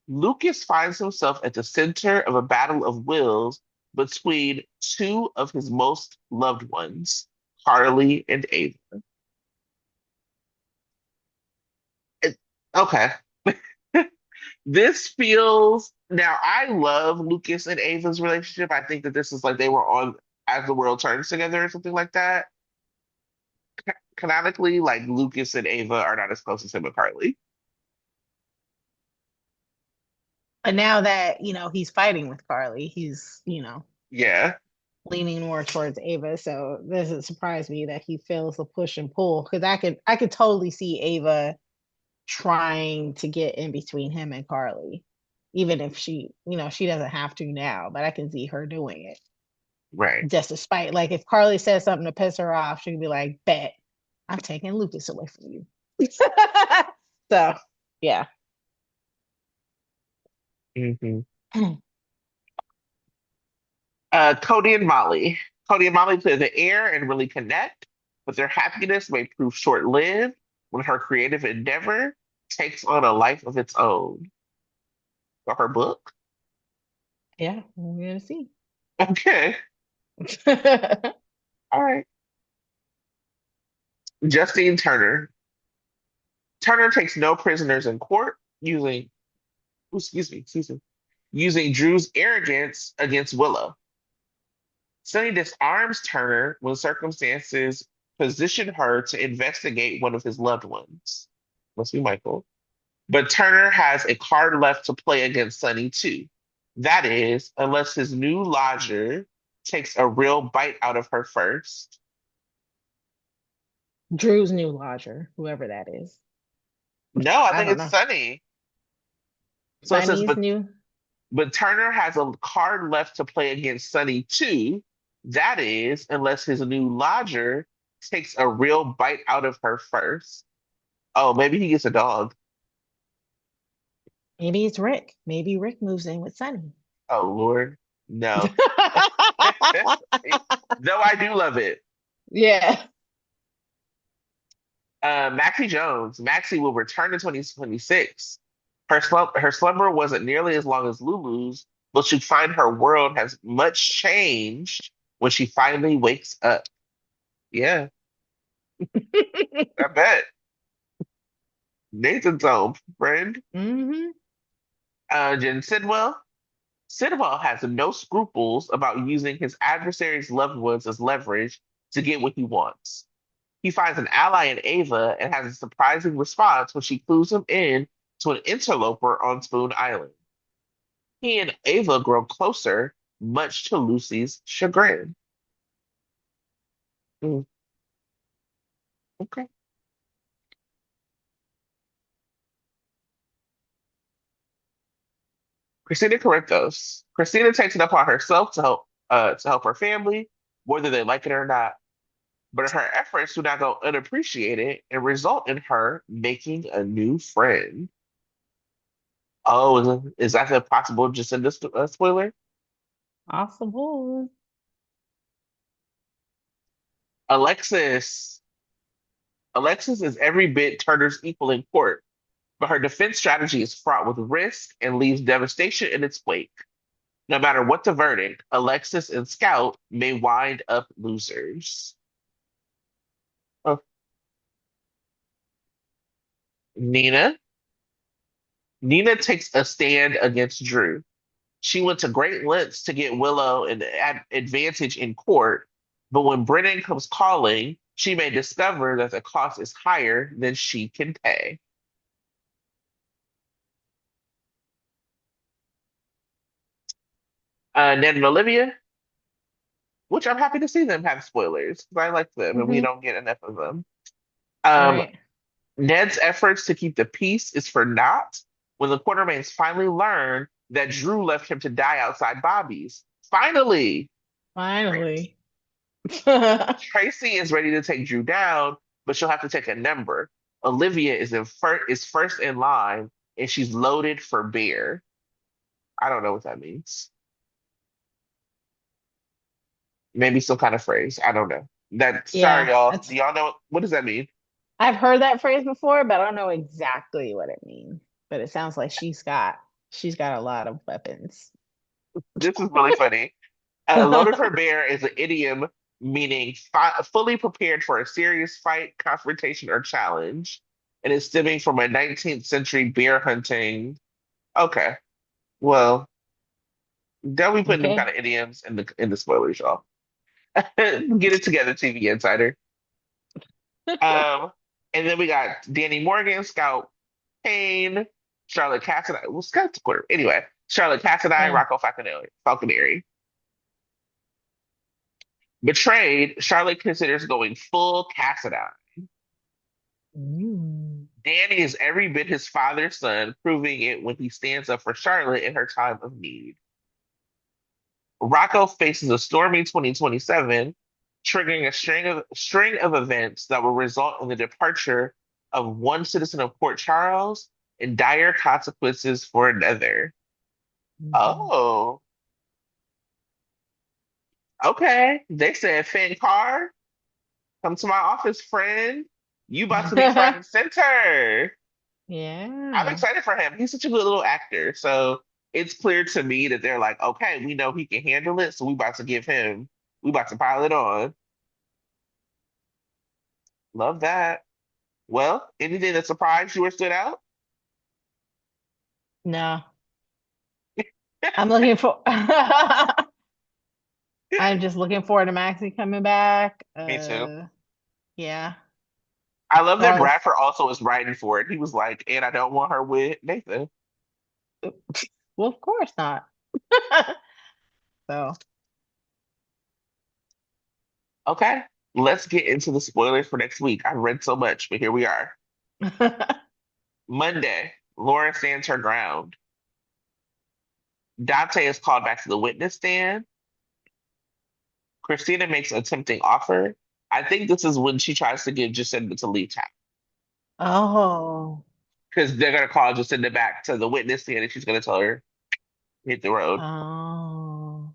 Lucas finds himself at the center of a battle of wills between two of his most loved ones, Carly and Ava. It- okay. This feels now I love Lucas and Ava's relationship. I think that this is like they were on As the World Turns together or something like that. Canonically, like Lucas and Ava are not as close as him and Carly. But now that, he's fighting with Carly, he's, Yeah, leaning more towards Ava. So it doesn't surprise me that he feels the push and pull because I could totally see Ava trying to get in between him and Carly. Even if she doesn't have to now, but I can see her doing it. right. Just to spite. Like if Carly says something to piss her off, she could be like, bet I'm taking Lucas away from you. So yeah. hmm Cody and Molly. Cody and Molly clear the air and really connect, but their happiness may prove short-lived when her creative endeavor takes on a life of its own. For her book? Yeah, we're gonna see. Okay. All right. Justine Turner. Turner takes no prisoners in court excuse me, using Drew's arrogance against Willow. Sonny disarms Turner when circumstances position her to investigate one of his loved ones. Must be Michael. But Turner has a card left to play against Sonny too. That is, unless his new lodger takes a real bite out of her first. Drew's new lodger, whoever that is. No, I I think don't it's know. Sonny. So it says, Sunny's new. but Turner has a card left to play against Sonny too. That is, unless his new lodger takes a real bite out of her first. Oh, maybe he gets a dog. Maybe it's Rick. Maybe Rick moves in with Sunny. Oh Lord, no. Though I do love it. Yeah. Maxie Jones. Maxie will return in 2026. Her slumber wasn't nearly as long as Lulu's, but she'd find her world has much changed when she finally wakes up. Yeah, I bet. Nathan's home, friend. Hmm. Jen Sidwell. Sidwell has no scruples about using his adversary's loved ones as leverage to get what he wants. He finds an ally in Ava and has a surprising response when she clues him in to an interloper on Spoon Island. He and Ava grow closer, much to Lucy's chagrin. Mm, okay. Christina Corinthos. Christina takes it upon herself to help her family, whether they like it or not. But her efforts do not go unappreciated and result in her making a new friend. Oh, is that a possible Jacinda spoiler? Possible. Alexis. Alexis is every bit Turner's equal in court, but her defense strategy is fraught with risk and leaves devastation in its wake. No matter what the verdict, Alexis and Scout may wind up losers. Oh, Nina. Nina takes a stand against Drew. She went to great lengths to get Willow an advantage in court, but when Brennan comes calling, she may discover that the cost is higher than she can pay. Ned and Olivia, which I'm happy to see them have spoilers because I like them and we Hmm. don't get enough of them. Um, Right. Ned's efforts to keep the peace is for naught when the Quartermains finally learn that Drew left him to die outside Bobby's. Finally, Finally. Tracy is ready to take Drew down, but she'll have to take a number. Olivia is first in line, and she's loaded for bear. I don't know what that means. Maybe some kind of phrase. I don't know. That sorry, Yeah, y'all. Do that's y'all know what does that mean? I've heard that phrase before, but I don't know exactly what it means. But it sounds like she's got a lot of weapons. This is really funny. Loaded for bear is an idiom meaning fully prepared for a serious fight, confrontation, or challenge. And it's stemming from a 19th century bear hunting. Okay, well, don't be putting them kind Okay. of idioms in the spoilers, y'all. Get it together, TV Insider. Um, and then we got Danny Morgan, Scout Payne, Charlotte Cassadine. Well, Scout's quarter. Anyway, Charlotte Cassadine, Yeah. Rocco Falconeri. Betrayed, Charlotte considers going full Cassadine. Mm. Danny is every bit his father's son, proving it when he stands up for Charlotte in her time of need. Rocco faces a stormy 2027, triggering a string of events that will result in the departure of one citizen of Port Charles and dire consequences for another. Mhm. Oh, okay. They said, Finn Carr, come to my office, friend. You about to be front and center. I'm Yeah. excited for him. He's such a good little actor. So it's clear to me that they're like, okay, we know he can handle it. So we about to pile it on. Love that. Well, anything that surprised you or stood out? No. I'm looking for I'm just looking forward to Maxie coming back. Me too. Yeah. I love that Or Bradford also is writing for it. He was like, and I don't want her with Nathan. well, of course not. So Okay, let's get into the spoilers for next week. I've read so much, but here we are. Monday, Laura stands her ground. Dante is called back to the witness stand. Christina makes a tempting offer. I think this is when she tries to get Jacinda to leave town oh. because they're gonna call Jacinda back to the witness stand and she's gonna tell her hit the road. Oh.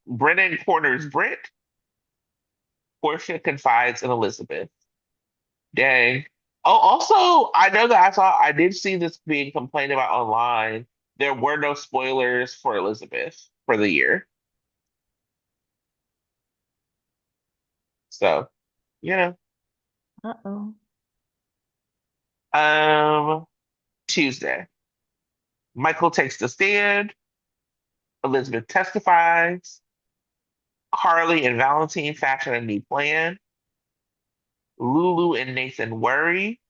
Brennan corners Britt. Portia confides in Elizabeth. Dang. Oh, also, I did see this being complained about online. There were no spoilers for Elizabeth for the year. So, you know. Uh-oh. Um, Tuesday. Michael takes the stand. Elizabeth testifies. Carly and Valentine fashion a new plan. Lulu and Nathan worry.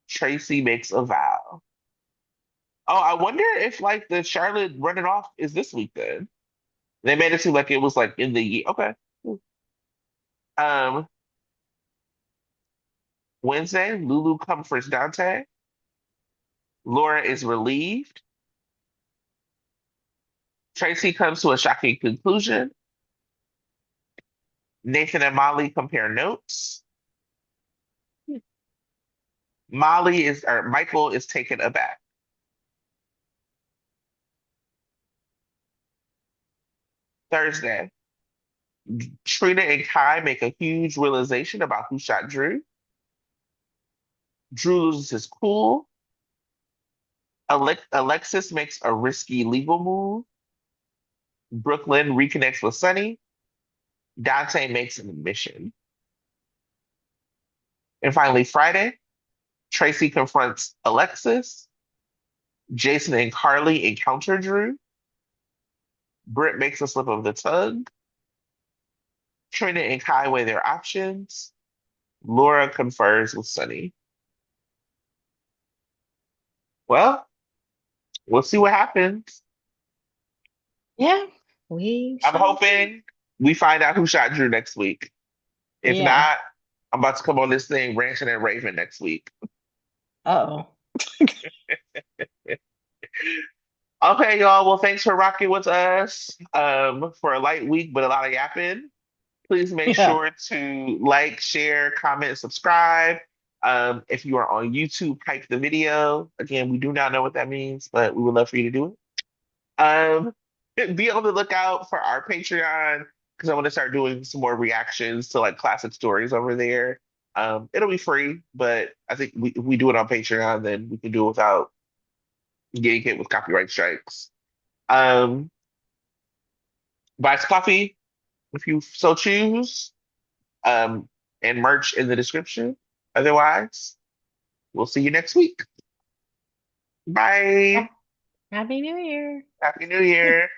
Tracy makes a vow. Oh, I wonder if like the Charlotte running off is this week then. They made it seem like it was like in the year. Okay. Um, Wednesday, Lulu comforts Dante. Laura is relieved. Tracy comes to a shocking conclusion. Nathan and Molly compare notes. Michael is taken aback. Thursday, Trina and Kai make a huge realization about who shot Drew. Drew loses his cool. Alexis makes a risky legal move. Brooklyn reconnects with Sunny. Dante makes an admission. And finally, Friday, Tracy confronts Alexis. Jason and Carly encounter Drew. Britt makes a slip of the tongue. Trina and Kai weigh their options. Laura confers with Sunny. Well, we'll see what happens. Yeah, we I'm shall see. hoping we find out who shot Drew next week. If Yeah. not, I'm about to come on this thing ranting and raving next week. Uh-oh. Okay, y'all. Well, thanks for rocking with us for a light week, but a lot of yapping. Please make Yeah. sure to like, share, comment, subscribe. If you are on YouTube, hype the video. Again, we do not know what that means, but we would love for you to do it. Be on the lookout for our Patreon because I want to start doing some more reactions to like classic stories over there. It'll be free, but I think if we do it on Patreon, then we can do it without getting hit with copyright strikes. Um, buy us coffee if you so choose, um, and merch in the description. Otherwise, we'll see you next week. Bye. Happy New Year. Happy New Year.